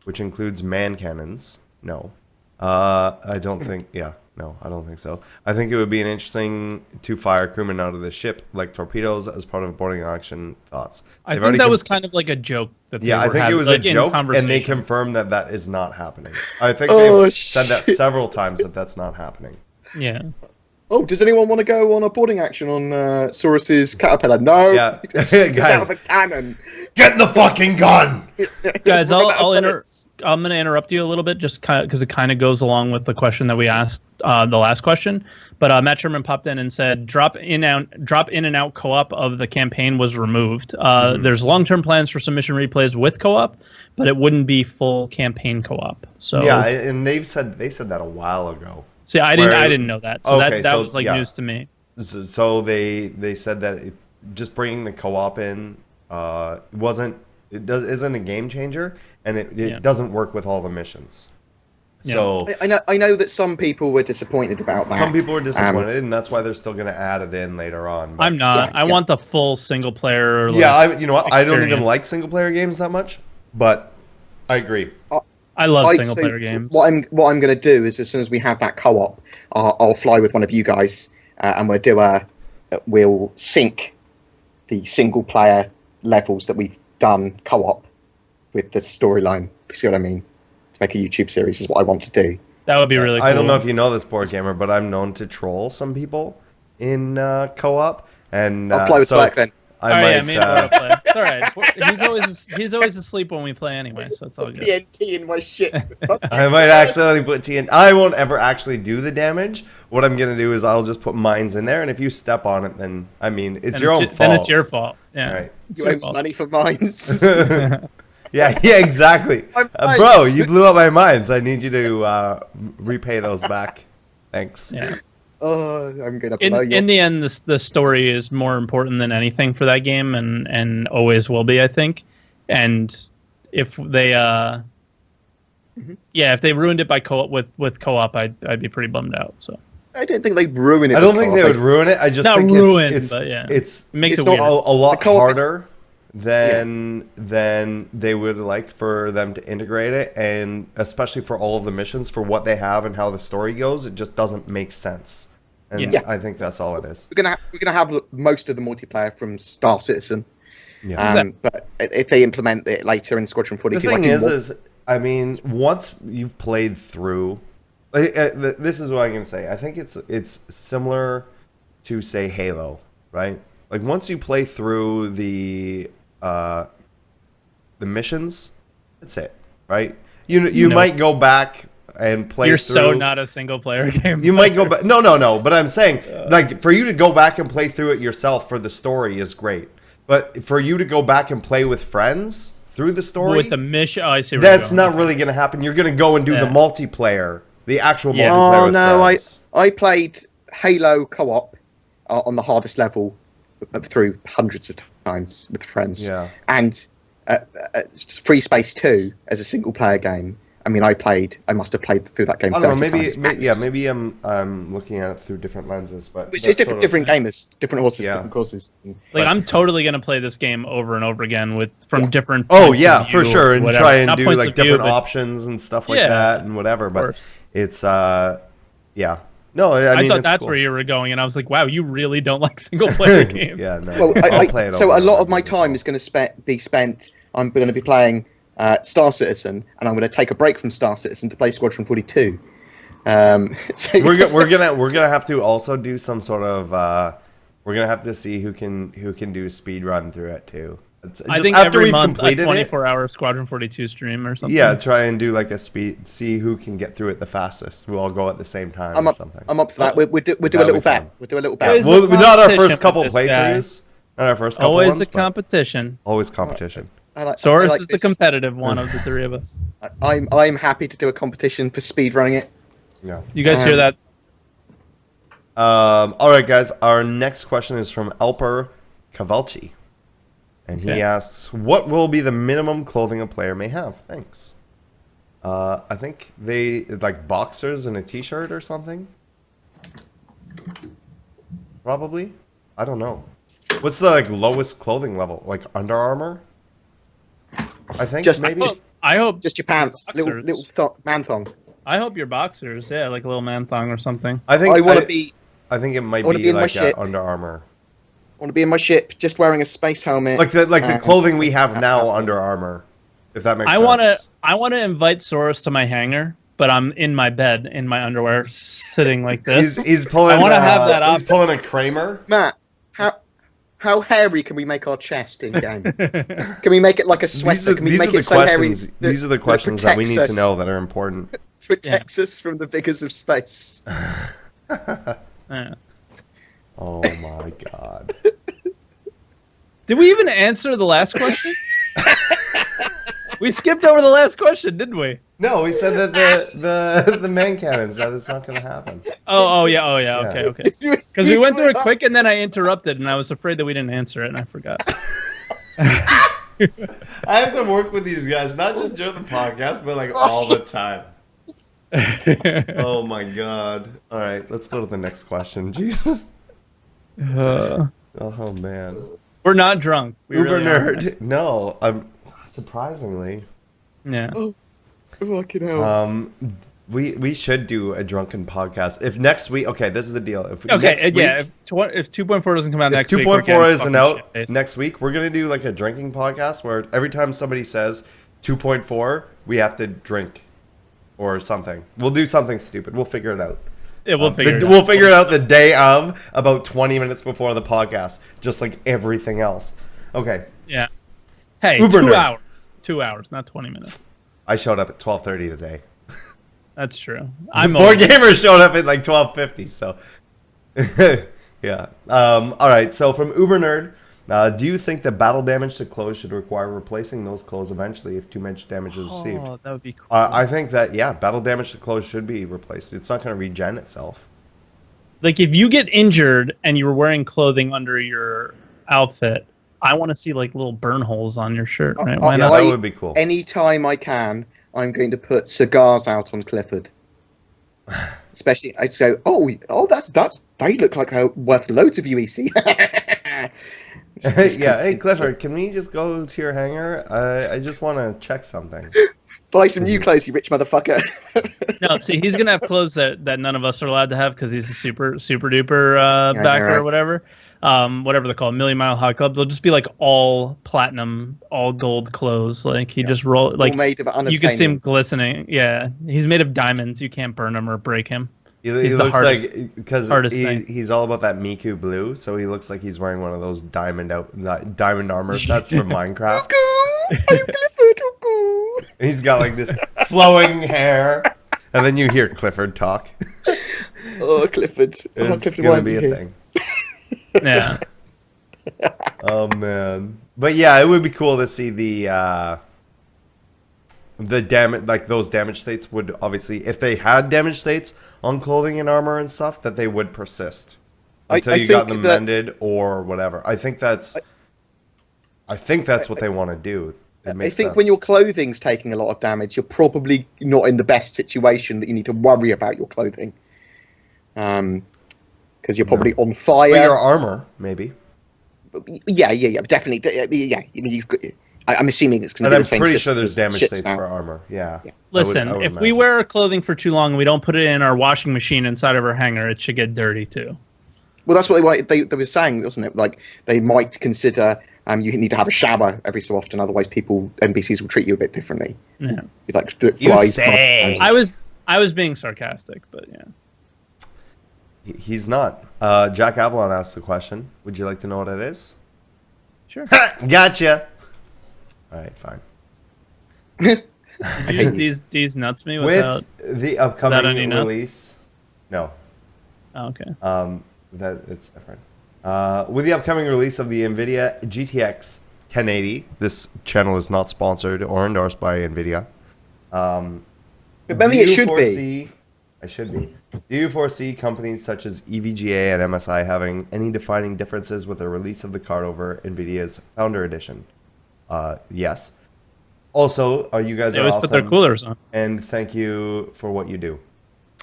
which includes man cannons? No. I don't think, yeah. No, I don't think so. I think it would be an interesting to fire crewmen out of the ship like torpedoes as part of a boarding action. Thoughts? I think that was kind of like a joke. That Yeah, I think it was a joke, and they confirmed that that is not happening. I think they've said that several times that that's not happening. Yeah. Oh, does anyone want to go on a boarding action on Saurus's caterpillar? No. Yeah, It's out of a cannon. Get the fucking gun, guys. I'm going to interrupt you a little bit, just because it kind of goes along with the question that we asked, the last question. But Matt Sherman popped in and said, drop in and out co-op of the campaign was removed. There's long-term plans for some mission replays with co-op, but it wouldn't be full campaign co-op. So yeah, and they said that a while ago. See, I didn't know that. So that was like news to me. So they said that just bringing the co-op in isn't a game changer, and it doesn't work with all the missions. Yeah. So I know that some people were disappointed about that. Some people were disappointed, and that's why they're still going to add it in later on. But I'm not. I want the full single player. You know what? I don't even like single player games that much, but I agree. I love single player games. What I'm going to do is, as soon as we have that co-op, I'll fly with one of you guys, and we'll sync the single player levels that we've done co-op with the storyline. You see what I mean? To make a YouTube series is what I want to do. That would be really cool. I don't know if you know this, BoredGamer, but I'm known to troll some people in co-op, and I'll play with Slack then. Me and Laura play. It's all right. He's always asleep when we play anyway, so it's all good. TNT in my shit. I might accidentally put TNT. I won't ever actually do the damage. What I'm gonna do is I'll just put mines in there, and if you step on it, then I mean it's your own fault. Then it's your fault. Yeah. Right. You owe money for mines. yeah, exactly. Bro, you blew up my mines. I need you to repay those back. Thanks. Yeah. Oh, I'm gonna blow in the end, the story is more important than anything for that game, and always will be, I think. And if they, if they ruined it by co-op with co-op, I'd be pretty bummed out. So I don't think they'd ruin it. I don't think they would ruin it. I just think it makes it a lot harder than they would like for them to integrate it, and especially for all of the missions, for what they have and how the story goes, it just doesn't make sense. And I think that's all it is. We're gonna have most of the multiplayer from Star Citizen. Yeah. But if they implement it later in Squadron 42, the thing is, I mean, once you've played through, this is what I'm gonna say. I think it's similar to, say, Halo, right? Like once you play through the missions, that's it, right? You might go back and play. You're through. So not a single player game. You might go back. No. But I'm saying, like, for you to go back and play through it yourself for the story is great. But for you to go back and play with friends through the story with the mission, I see. That's not really going to happen. You're going to go and do the multiplayer, the actual multiplayer. Oh no, friends. I played Halo co-op on the hardest level through hundreds of times with friends. Yeah. And Free Space 2 as a single player game. I mean, I must have played through that game. I don't know. Maybe I'm looking at it through different lenses, but it's just different gamers, different horses, different courses. Like I'm totally gonna play this game over and over again from different. Oh yeah, for sure, and try and do like different options and stuff like that and whatever. But it's No, I mean, thought that's where you were going, and I was like, wow, you really don't like single player games. Yeah, no. Well, I'll play it so a lot of my time is going to be spent. I'm going to be playing Star Citizen, and I'm going to take a break from Star Citizen to play Squadron 42. So we're gonna have to also do some sort of we're gonna have to see who can do a speed run through it too. I think every month a 24-hour Squadron 42 stream or something. Yeah, try and do like a see who can get through it the fastest. We'll all go at the same time or something. I'm up for that. We'll do a little bet. We'll do a little bet. Well, not our first couple playthroughs. Not our first couple Always ones, a competition. Always competition. Saurus is the competitive one of the three of us. I'm happy to do a competition for speed running it. Yeah. You guys hear that? All right, guys. Our next question is from Alper Cavalci. And he asks, what will be the minimum clothing a player may have? Thanks. I think they like boxers and a t-shirt or something. Probably. I don't know. What's the lowest clothing level? Like Under Armour? I think maybe. I hope just your pants, little man thong. I hope your boxers, yeah, like a little man thong or something. I think I want to be. I think it might wanna be be in my like ship. Under Armour. I want to be in my ship, just wearing a space helmet. Like the clothing we have now, Under Armour. If that makes sense. I wanna invite Saurus to my hangar, but I'm in my bed in my underwear, sitting like this. He's pulling. I want to have that He's option. pulling a Kramer. Matt, how hairy can we make our chest in game? Can we make it like a sweater? Can we make it so hairy? These are the questions that we need to know that are important. Protects us from the vigors of space. Yeah. Oh my god. Did we even answer the last question? We skipped over the last question, didn't we? No, we said that the man cannon said it's not going to happen. Oh yeah. Okay. Because we went through it quick, and then I interrupted, and I was afraid that we didn't answer it, and I forgot. I have to work with these guys, not just during the podcast, but like all the time. Oh my god. All right, let's go to the next question. Jesus. Oh man. We're not drunk. We Uber really nerd. No, I'm surprisingly. Yeah. Oh, fucking hell. We should do a drunken podcast. If next week, okay, this is the deal. If Okay, next week, yeah. If 2.4 doesn't come out next week, 2.4 isn't out next week, we're gonna do like a drinking podcast where every time somebody says 2.4, we have to drink or something. We'll do something stupid. We'll figure it out. Yeah, we'll figure it out. We'll figure it out the day of, about 20 minutes before the podcast, just like everything else. Okay. Yeah. Hey, Uber 2 nerd. hours. 2 hours, not 20 minutes. I showed up at 12:30 today. That's true. BoredGamer showed up at like 12:50, so yeah. All right. So from Uber Nerd, do you think that battle damage to clothes should require replacing those clothes eventually if too much damage is received? Oh, that would be cool. I think that battle damage to clothes should be replaced. It's not going to regen itself. Like if you get injured and you were wearing clothing under your outfit, I want to see like little burn holes on your shirt, right? Why Yeah, not? that would be cool. Anytime I can, I'm going to put cigars out on Clifford. Especially, I'd go, oh, that's they look like they're worth loads of UEC. Yeah, hey Clifford, can we just go to your hangar? I just want to check something. Buy some new clothes, you rich motherfucker. No, see, he's gonna have clothes that none of us are allowed to have because he's a super duper backer right. or whatever. Whatever they're called, Million Mile High Club. They'll just be like all platinum, all gold clothes. Like he just roll like all made of you can see him glistening. Yeah, he's made of diamonds. You can't burn him or break him. He He's the looks hardest- like because thing. he's all about that Miku blue, so he looks like he's wearing one of those diamond armor sets from Minecraft. And he's got like this flowing hair, and then you hear Clifford talk. Oh, Clifford! It's gonna be a thing. Yeah. Oh man, but yeah, it would be cool to see the damage, like those damage states would obviously, if they had damage states on clothing and armor and stuff, that they would persist until you got them mended or whatever. I think that's what they want to do. I think when your clothing's taking a lot of damage, you're probably not in the best situation that you need to worry about your clothing. Because you're probably on fire. But your armor, maybe. Yeah, definitely. Yeah, you've got. I'm assuming it's going to be the same. I'm pretty sure there's damage states for armor. Yeah. Listen, if we wear our clothing for too long and we don't put it in our washing machine inside of our hangar, it should get dirty too. Well, that's what they were saying, wasn't it? Like they might consider you need to have a shower every so often, otherwise NPCs will treat you a bit differently. Yeah. Like flies. I was being sarcastic, but yeah. He's not. Jack Avalon asked the question. Would you like to know what it is? Sure. Gotcha. All right, fine. These nuts me with the upcoming nuts? release. No. Oh, okay. That it's different. With the upcoming release of the NVIDIA GTX 1080, this channel is not sponsored or endorsed by NVIDIA. But maybe it should be. I should be. Do you foresee companies such as EVGA and MSI having any defining differences with the release of the card over NVIDIA's Founder Edition? Yes. Also, you guys they are always awesome. Put their coolers on. And thank you for what you do.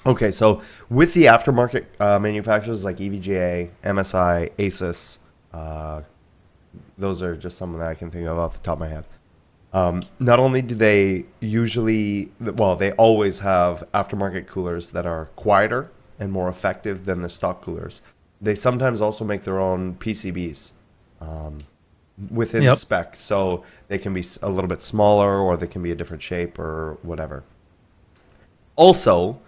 Okay, so with the aftermarket manufacturers like EVGA, MSI, Asus, those are just some that I can think of off the top of my head. Not only do they usually, well, they always have aftermarket coolers that are quieter and more effective than the stock coolers. They sometimes also make their own PCBs within spec, so they can be a little bit smaller or they can be a different shape or whatever. Also,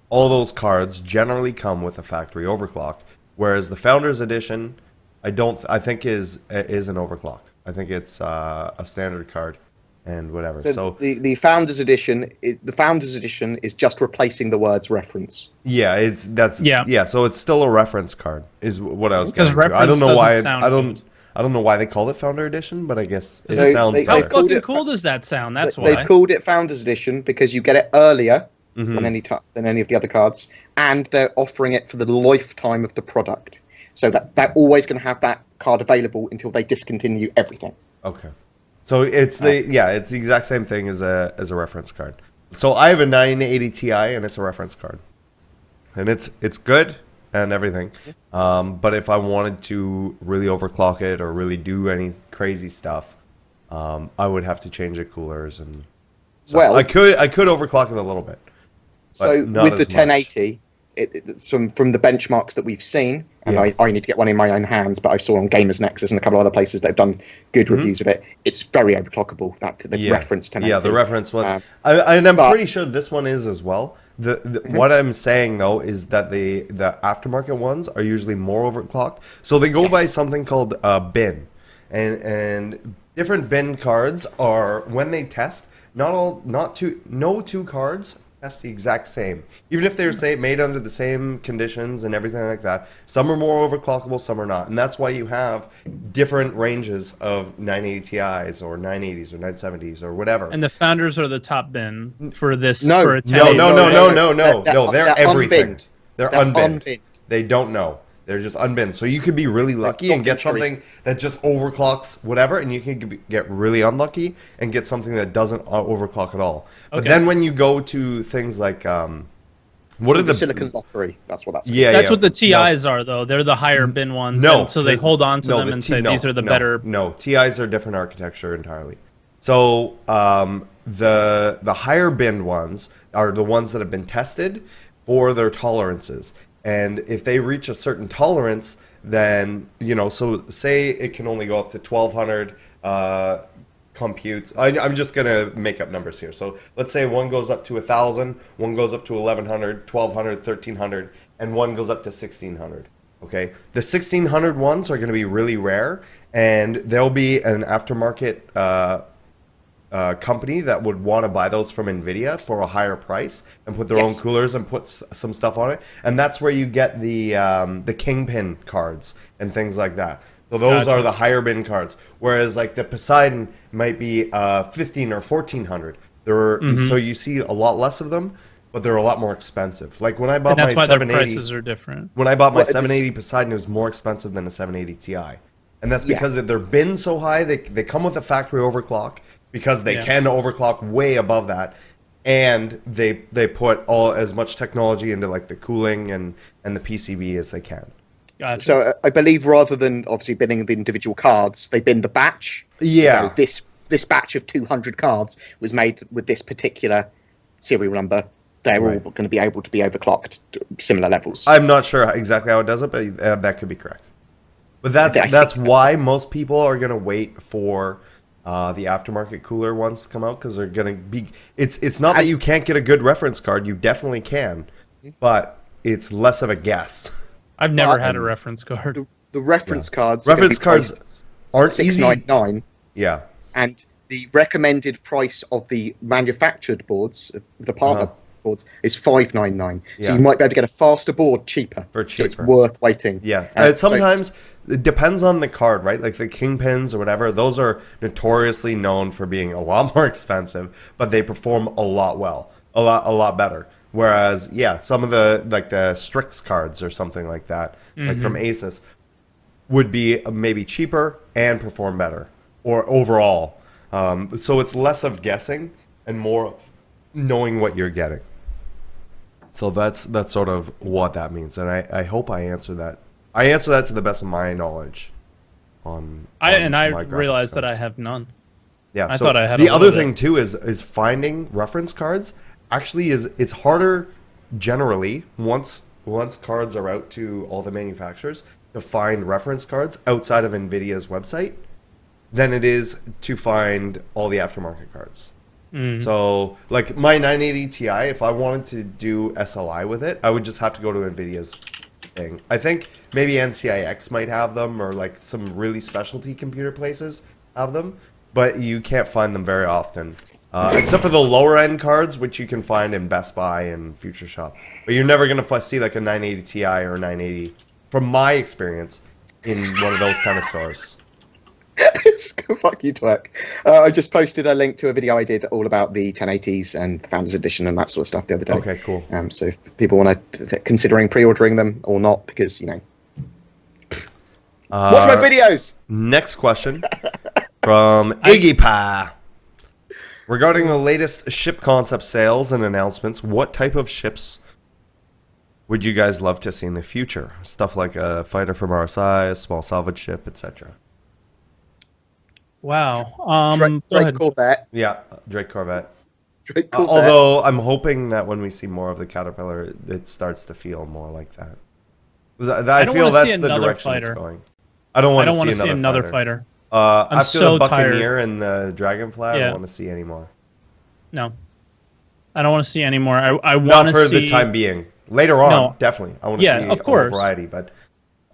all those cards generally come with a factory overclock, whereas the Founders Edition, I think is an overclock. I think it's a standard card and whatever. So the Founders Edition, is just replacing the words reference. Yeah, so it's still a reference card, is what I was getting to. I don't know why I don't know why they call it Founder Edition, but I guess it sounds How better. fucking cool does that sound? That's why they've called it Founders Edition, because you get it earlier than any of the other cards, and they're offering it for the lifetime of the product. So that they're always going to have that card available until they discontinue everything. Okay, so it's it's the exact same thing as a reference card. So I have a 980 Ti and it's a reference card, and it's good and everything. But if I wanted to really overclock it or really do any crazy stuff, I would have to change the coolers and. Stuff. Well, I could overclock it a little bit. So with the 1080. From the benchmarks that we've seen, and I need to get one in my own hands, but I saw on Gamers Nexus and a couple of other places that have done good reviews of it. It's very overclockable. That the reference 1080. Yeah, the reference one. I'm pretty sure this one is as well. What I'm saying though is that the aftermarket ones are usually more overclocked. So they go by something called bin, and different bin cards are, when they test, no two cards test the exact same, even if they're made under the same conditions and everything like that. Some are more overclockable, some are not, and that's why you have different ranges of 980 Ti's or 980s or 970s or whatever. And the Founders are the top bin for this. No, for a no. They're everything. Unbinned. They're unbinned. They don't know. They're just unbinned. So you could be really lucky and get something that just overclocks whatever, and you can get really unlucky and get something that doesn't overclock at all. But then when you go to things like what are the Silicon Lottery? That's what that's. Yeah, that's what the TIs are, though. They're the higher bin ones. No, so they hold on to them and say these are the better. No, TIs are different architecture entirely. So the higher bin ones are the ones that have been tested for their tolerances. And if they reach a certain tolerance, then, so say it can only go up to 1200 computes. I'm just going to make up numbers here. So let's say one goes up to 1000, one goes up to 1100, 1200, 1300, and one goes up to 1600. Okay, the 1600 ones are going to be really rare, and there'll be an aftermarket company that would want to buy those from NVIDIA for a higher price and put their own coolers and put some stuff on it, and that's where you get the Kingpin cards and things like that. So those are the higher bin cards, whereas like the Poseidon might be 15 or 1400. So you see a lot less of them, but they're a lot more expensive. Like when I bought my 780, their prices are different. When I bought my 780 Poseidon, it was more expensive than a 780 Ti, and that's because their bin's so high. They come with a factory overclock, because they can overclock way above that, and they put as much technology into like the cooling and the PCB as they can. Gotcha. So I believe rather than obviously binning the individual cards, they bin the batch. Yeah. So this batch of 200 cards was made with this particular serial number. They're all going to be able to be overclocked to similar levels. I'm not sure exactly how it does it, but that could be correct. But that's why most people are going to wait for the aftermarket cooler ones to come out, because they're going to be. It's not that you can't get a good reference card. You definitely can, but it's less of a guess. I've never had a reference card. The reference cards. Reference cards aren't easy. $699. Yeah. And the recommended price of the manufactured boards, the partner boards, is $599. So you might be able to get a faster board cheaper. So it's worth waiting. Yes. And sometimes it depends on the card, right? Like the Kingpins or whatever, those are notoriously known for being a lot more expensive, but they perform a lot better. Whereas, some of the Strix cards or something like that, like from Asus, would be maybe cheaper and perform better, or overall. So it's less of guessing and more knowing what you're getting. So that's sort of what that means, and I hope I answer that. I answer that to the best of my knowledge. I realize that I have none. Yeah. I so thought I had the a other little thing bit. too is finding reference cards. Actually, it's harder generally once cards are out to all the manufacturers to find reference cards outside of Nvidia's website than it is to find all the aftermarket cards. So, like my 980 Ti, if I wanted to do SLI with it, I would just have to go to Nvidia's thing. I think maybe NCIX might have them, or like some really specialty computer places have them, but you can't find them very often. Except for the lower end cards, which you can find in Best Buy and Future Shop. But you're never going to see like a 980 Ti or a 980, from my experience, in one of those kind of stores. Fuck you, twerk. I just posted a link to a video I did all about the 1080s and the Founders Edition and that sort of stuff the other day. Okay, cool. So if people want to considering pre-ordering them or not, because watch my videos. Next question from Iggy Pie. Regarding the latest ship concept sales and announcements, what type of ships would you guys love to see in the future? Stuff like a fighter from RSI, a small salvage ship, etc. Wow. Drake Go ahead. Corvette. Yeah, Drake Corvette. Drake Corvette. Although I'm hoping that when we see more of the Caterpillar, it starts to feel more like that. 'Cause I don't feel wanna see that's the another direction it's fighter. going. I don't want to see another fighter. After so the tired. Buccaneer and the Dragonfly, I Yeah. don't want to see anymore. No. I don't want to see any more. I Not want for to see... the time being. Later on, No. definitely. I want to see of course. a variety, but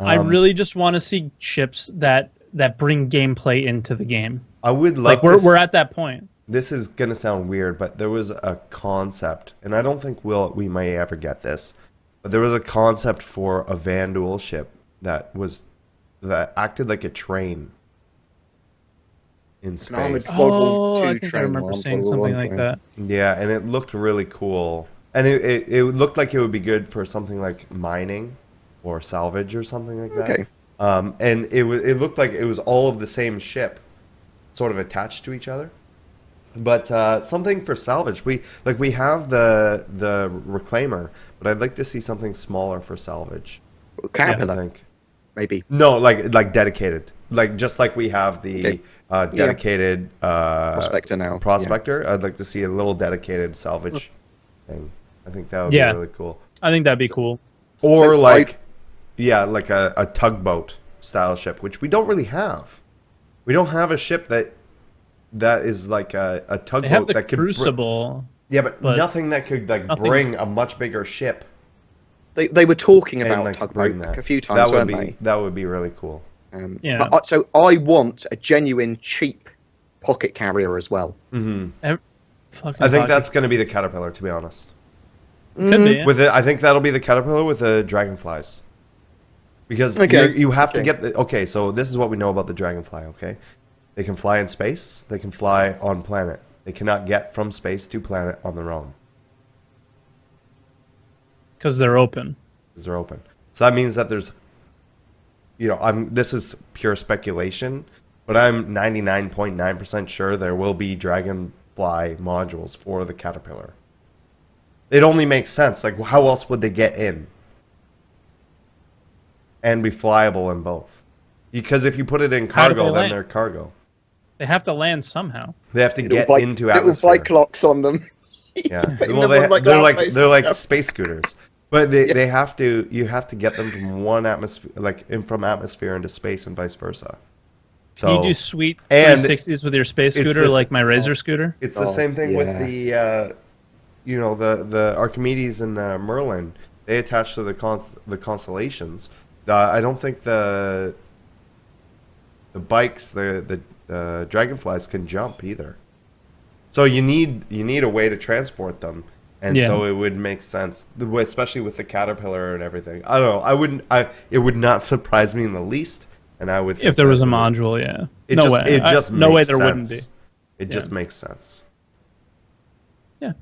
I really just want to see ships that bring gameplay into the game. I would love we're at that point. This is gonna sound weird, but there was a concept, and I don't think we may ever get this, but there was a concept for a Vanduul ship that acted like a train in space. I think I remember seeing something like that. Yeah, and it looked really cool, and it looked like it would be good for something like mining or salvage or something like that. Okay. And it looked like it was all of the same ship, sort of attached to each other. But something for salvage. We have the Reclaimer, but I'd like to see something smaller for salvage. Caterpillar, I think. maybe. No, like dedicated. Like just like we have the dedicated Prospector now. Prospector. I'd like to see a little dedicated salvage thing. I think that would be really cool. I think that'd be cool. Or So, like a tugboat style ship, which we don't really have. We don't have a ship that is like a tugboat They have the that could Crucible. but nothing that could bring a much bigger ship. They were talking And, about like, tugboat bring that. a few times, weren't they? That would be really cool. Yeah. But, so I want a genuine cheap pocket carrier as well. I think that's going to be the Caterpillar, to be honest. Could be. With it, I think that'll be the Caterpillar with the Dragonflies. Because you have to get the... Okay, so this is what we know about the Dragonfly, okay? They can fly in space. They can fly on planet. They cannot get from space to planet on their own. Because they're open. Because they're open. So that means that there's... this is pure speculation, but I'm 99.9% sure there will be Dragonfly modules for the Caterpillar. It only makes sense. Like, how else would they get in? And be flyable in both. Because if you put it in cargo, then they're cargo. They have to land somehow. They have to get into little atmosphere. bike clocks on them. Yeah. Well, they're like space scooters. But they have to. You have to get them from one atmosphere, from atmosphere into space, and vice versa. So Can you do sweet 360s with your space scooter, like my Razor scooter? It's the same thing with the, the Archimedes and the Merlin. They attach to the constellations. I don't think the bikes, the Dragonflies can jump either. So you need a way to transport them. And so it would make sense, especially with the Caterpillar and everything. I don't know. It would not surprise me in the least, and I would think if there was a module. Yeah, It no just way. it just no makes way there sense. wouldn't be. It just makes sense. Yeah.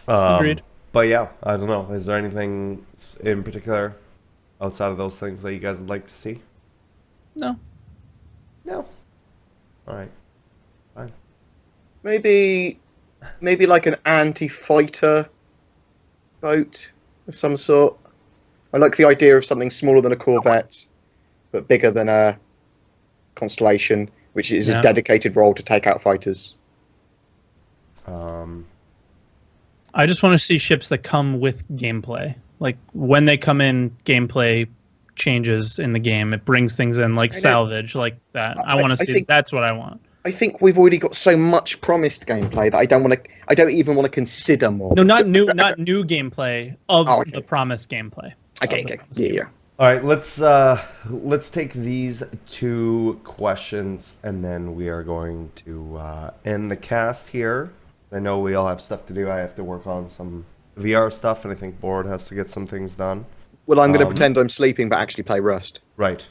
Agreed. But yeah, I don't know. Is there anything in particular outside of those things that you guys would like to see? No. No. All right. Fine. Maybe like an anti-fighter boat of some sort. I like the idea of something smaller than a Corvette, but bigger than a Constellation, which is a dedicated role to take out fighters. I just want to see ships that come with gameplay. Like when they come in, gameplay changes in the game. It brings things in like salvage, like that. I want to see. That's what I want. I think we've already got so much promised gameplay that I don't even want to consider more. No, not new gameplay of the promised gameplay. Okay. Yeah. All right, let's take these 2 questions, and then we are going to end the cast here. I know we all have stuff to do. I have to work on some VR stuff, and I think Bored has to get some things done. Well, I'm going to pretend I'm sleeping, but actually play Rust. Right.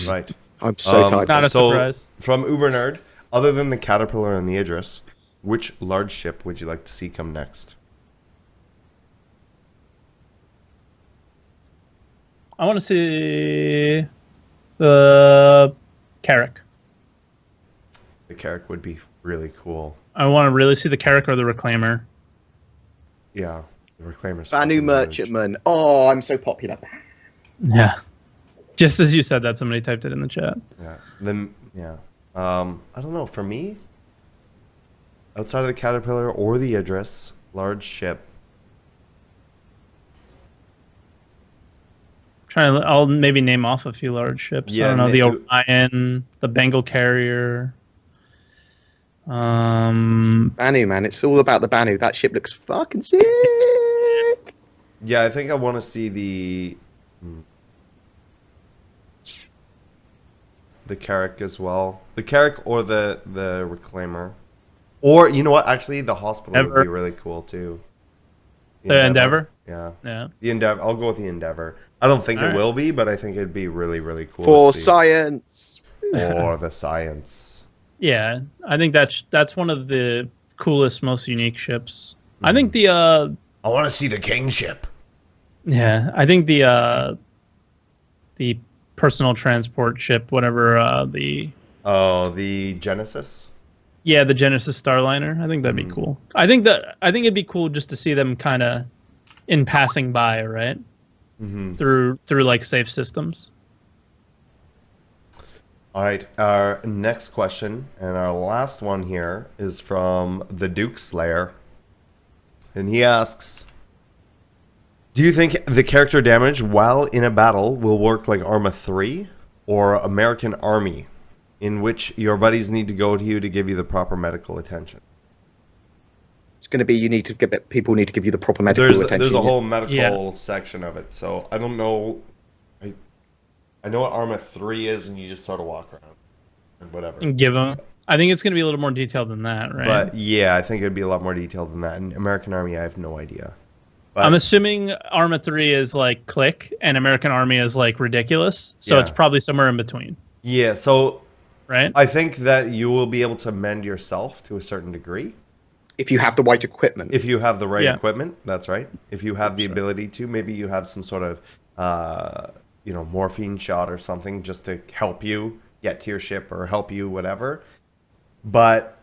Right. I'm so tired. Not a surprise. From Uber Nerd, other than the Caterpillar and the Idris, which large ship would you like to see come next? I want to see the Carrack. The Carrack would be really cool. I want to really see the Carrack or the Reclaimer. Yeah, the Reclaimer's Banu Merchantman. Oh, I'm so popular. Yeah. Just as you said that, somebody typed it in the chat. Yeah. I don't know. For me, outside of the Caterpillar or the Idris, large ship. I'll maybe name off a few large ships. Yeah, I don't know, the Orion, the Bengal Carrier. Banu, man, it's all about the Banu. That ship looks fucking sick. Yeah, I think I want to see the Carrack as well. The Carrack or the Reclaimer. Or, you know what? Actually, the Hospital would be really cool, too. The Endeavor? Yeah. Yeah. The Endeavor. I'll go with the Endeavor. I don't think it will be, but I think it'd be really, really cool for to see. Science. Or the Science. Yeah, I think that's one of the coolest, most unique ships. I think the I want to see the King ship. Yeah, I think the personal transport ship, whatever the Genesis. Yeah, the Genesis Starliner. I think that'd be cool. I think it'd be cool just to see them kind of in passing by, right? Through like safe systems. All right, our next question and our last one here is from the Duke Slayer. And he asks, do you think the character damage while in a battle will work like Arma 3 or American Army, in which your buddies need to go to you to give you the proper medical attention? It's going to be people need to give you the proper medical attention. There's a whole medical section of it, so I don't know. I know what Arma 3 is, and you just sort of walk around and whatever. And give them. I think it's going to be a little more detailed than that, right? But yeah, I think it'd be a lot more detailed than that. And American Army, I have no idea. But I'm assuming Arma 3 is like click, and American Army is like ridiculous. So it's probably somewhere in between. Yeah, so right? I think that you will be able to mend yourself to a certain degree. If you have the right equipment. If you have the right equipment, that's right. If you have the ability to, maybe you have some sort of, morphine shot or something just to help you get to your ship or help you whatever. But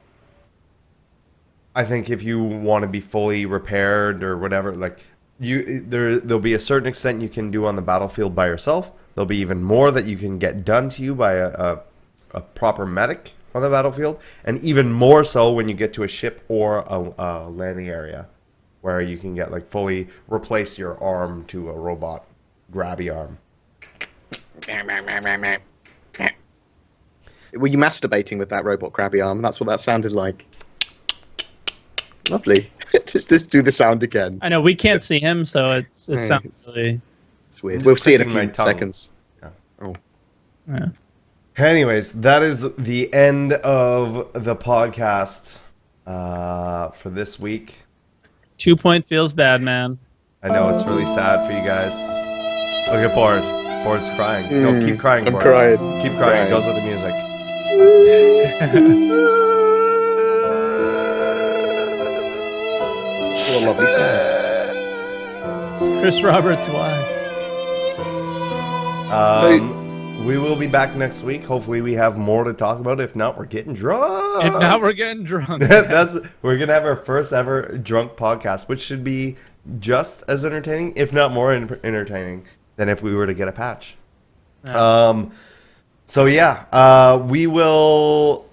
I think if you want to be fully repaired or whatever, like there'll be a certain extent you can do on the battlefield by yourself. There'll be even more that you can get done to you by a proper medic on the battlefield, and even more so when you get to a ship or a landing area where you can get like fully replace your arm to a robot grabby arm. Were you masturbating with that robot grabby arm? That's what that sounded like. Lovely. Let's do the sound again. I know we can't see him, so it sounds really. It's weird. We'll see in a few seconds. Yeah. Oh. Yeah. Anyways, that is the end of the podcast for this week. 2 point feels bad, man. I know it's really sad for you guys. Look at Bored. Bored's crying. No, keep crying, I'm Bored. crying. Keep crying. It goes with the music. What a lovely sound. Chris Roberts, why? We will be back next week. Hopefully we have more to talk about. If not, we're getting drunk. If not, we're getting drunk. We're gonna have our first ever drunk podcast, which should be just as entertaining, if not more entertaining, than if we were to get a patch. Yeah. We will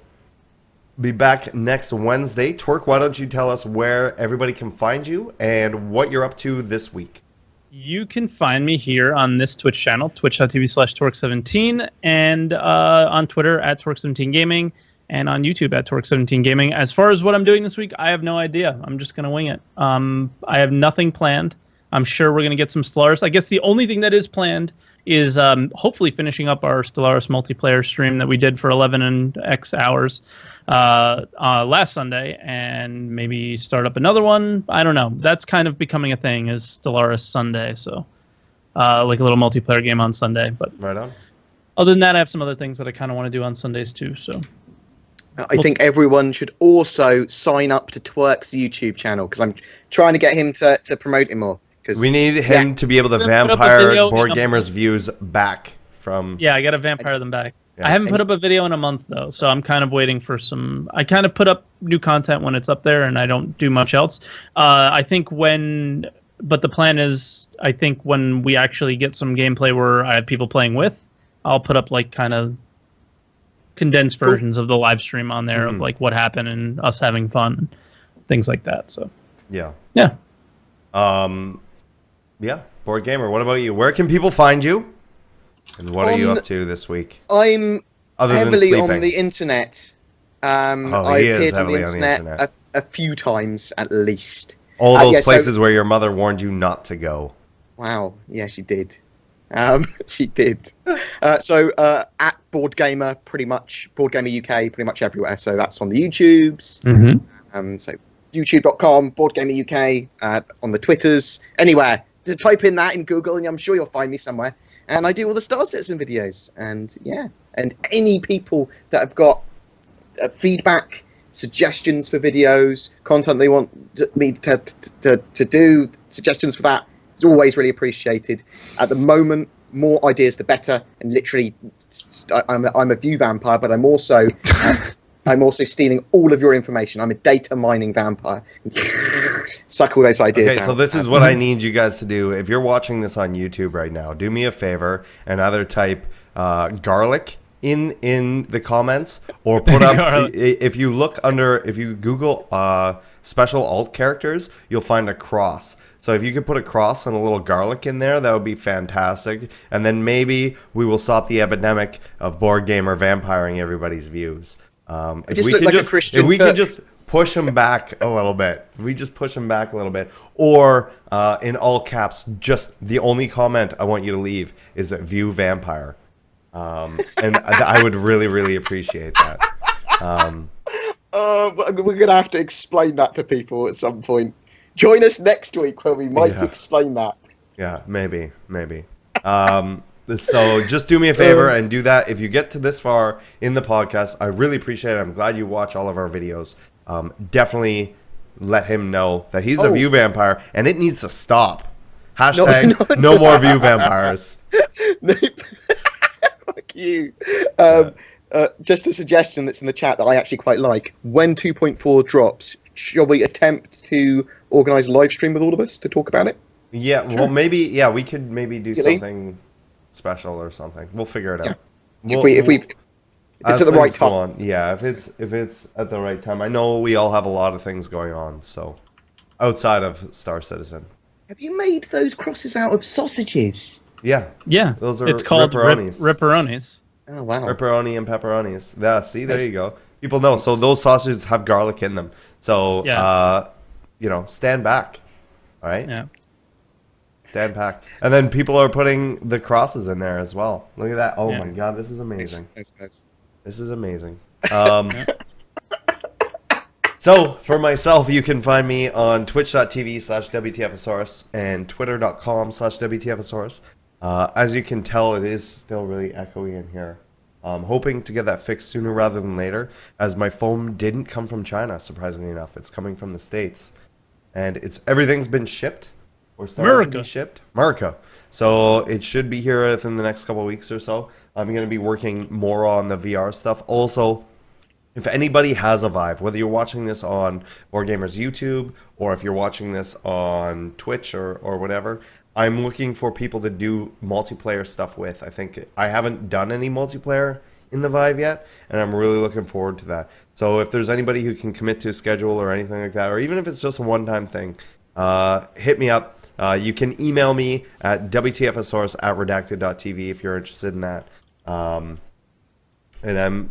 be back next Wednesday. Twerk, why don't you tell us where everybody can find you and what you're up to this week? You can find me here on this Twitch channel, twitch.tv/Torque17, and on Twitter at Torque17Gaming, and on YouTube at Torque17Gaming. As far as what I'm doing this week, I have no idea. I'm just going to wing it. I have nothing planned. I'm sure we're going to get some Stellaris. I guess the only thing that is planned is hopefully finishing up our Stellaris multiplayer stream that we did for 11 and X hours last Sunday, and maybe start up another one. I don't know. That's kind of becoming a thing, is Stellaris Sunday. So like a little multiplayer game on Sunday. But right on. Other than that, I have some other things that I kind of want to do on Sundays too. So I think everyone should also sign up to Twerk's YouTube channel, because I'm trying to get him to promote it more. We need him to be able to vampire BoredGamer's views back from... Yeah, I got to vampire them back. Yeah. I haven't put up a video in a month, though, so I'm kind of waiting for some... I kind of put up new content when it's up there, and I don't do much else. I think when... But the plan is, I think when we actually get some gameplay where I have people playing with, I'll put up, like, kind of condensed versions of the live stream on there of, like, what happened and us having fun, things like that, so... Yeah. Yeah. Yeah, BoredGamer, what about you? Where can people find you? And what are you up to this week? I'm Other heavily than on the internet. I appeared on the internet a few times at least. All those places where your mother warned you not to go. Wow, yeah, she did. She did. So at BoredGamer, pretty much, BoredGamer UK, pretty much everywhere. So that's on the YouTubes. So youtube.com, BoredGamer UK, on the Twitters, anywhere. To type in that in Google, and I'm sure you'll find me somewhere. And I do all the Star Citizen videos. And yeah, and any people that have got feedback, suggestions for videos, content they want me to do, suggestions for that, it's always really appreciated. At the moment, more ideas the better. And literally, I'm a view vampire, but I'm also stealing all of your information. I'm a data mining vampire. Suck all those ideas out. Okay, so this is what I need you guys to do. If you're watching this on YouTube right now, do me a favor and either type garlic in the comments, or put up, if you Google special alt characters, you'll find a cross. So if you could put a cross and a little garlic in there, that would be fantastic. And then maybe we will stop the epidemic of BoredGamer vampiring everybody's views. If we could just push him back a little bit. We just push him back a little bit. Or in all caps, just the only comment I want you to leave is that view vampire. And I would really, really appreciate that. We're going to have to explain that to people at some point. Join us next week where we might explain that. Yeah, maybe. So just do me a favor and do that. If you get to this far in the podcast, I really appreciate it. I'm glad you watch all of our videos. Definitely let him know that he's a view vampire, and it needs to stop. Hashtag no more view vampires. Fuck you. Just a suggestion that's in the chat that I actually quite like. When 2.4 drops, shall we attempt to organise a live stream with all of us to talk about it? Yeah, sure. Well, maybe, yeah, we could maybe do something special or something. We'll figure it out. Yeah. If it's at the right time. Yeah, if it's at the right time. I know we all have a lot of things going on, so outside of Star Citizen. Have you made those crosses out of sausages? Yeah. Yeah. Those are it's called ripperonis. Ripperonis. Oh, wow. Ripperoni and pepperonis. Yeah, see, there you go. People know. So those sausages have garlic in them. So, stand back. All right? Yeah. Stand back. And then people are putting the crosses in there as well. Look at that. Oh, my God. This is amazing. Nice. This is amazing. So, for myself, you can find me on twitch.tv/WTFOSaurus and twitter.com/WTFOSaurus. As you can tell, it is still really echoey in here. I'm hoping to get that fixed sooner rather than later, as my phone didn't come from China, surprisingly enough. It's coming from the States. And everything's been shipped. Or started to be shipped. America. So it should be here within the next couple of weeks or so. I'm going to be working more on the VR stuff. Also, if anybody has a Vive, whether you're watching this on BoredGamer's YouTube, or if you're watching this on Twitch or whatever, I'm looking for people to do multiplayer stuff with. I think I haven't done any multiplayer in the Vive yet, and I'm really looking forward to that. So if there's anybody who can commit to a schedule or anything like that, or even if it's just a one-time thing, hit me up. You can email me at WTFOSaurus@redacted.tv if you're interested in that. And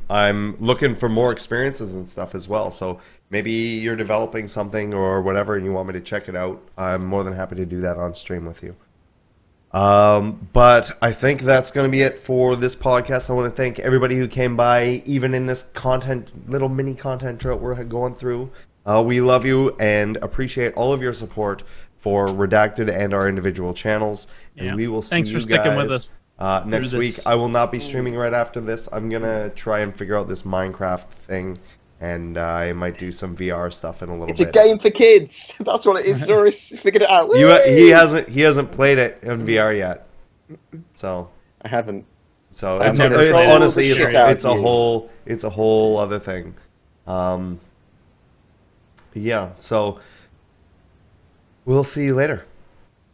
I'm looking for more experiences and stuff as well. So maybe you're developing something or whatever and you want me to check it out. I'm more than happy to do that on stream with you. But I think that's going to be it for this podcast. I want to thank everybody who came by, even in this little mini content drought we're going through. We love you and appreciate all of your support for Redacted and our individual channels. And we will see you guys. Thanks for sticking with us. Next week. I will not be streaming right after this. I'm gonna try and figure out this Minecraft thing, and I might do some VR stuff in a little bit. It's a game for kids. That's what it is, Saurus. You figured it out. He hasn't played it in VR yet, so I haven't. So it's honestly it's a whole other thing. Yeah. So we'll see you later.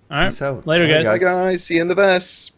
All right. Peace out. Later, guys. Bye, guys. See you in the verse.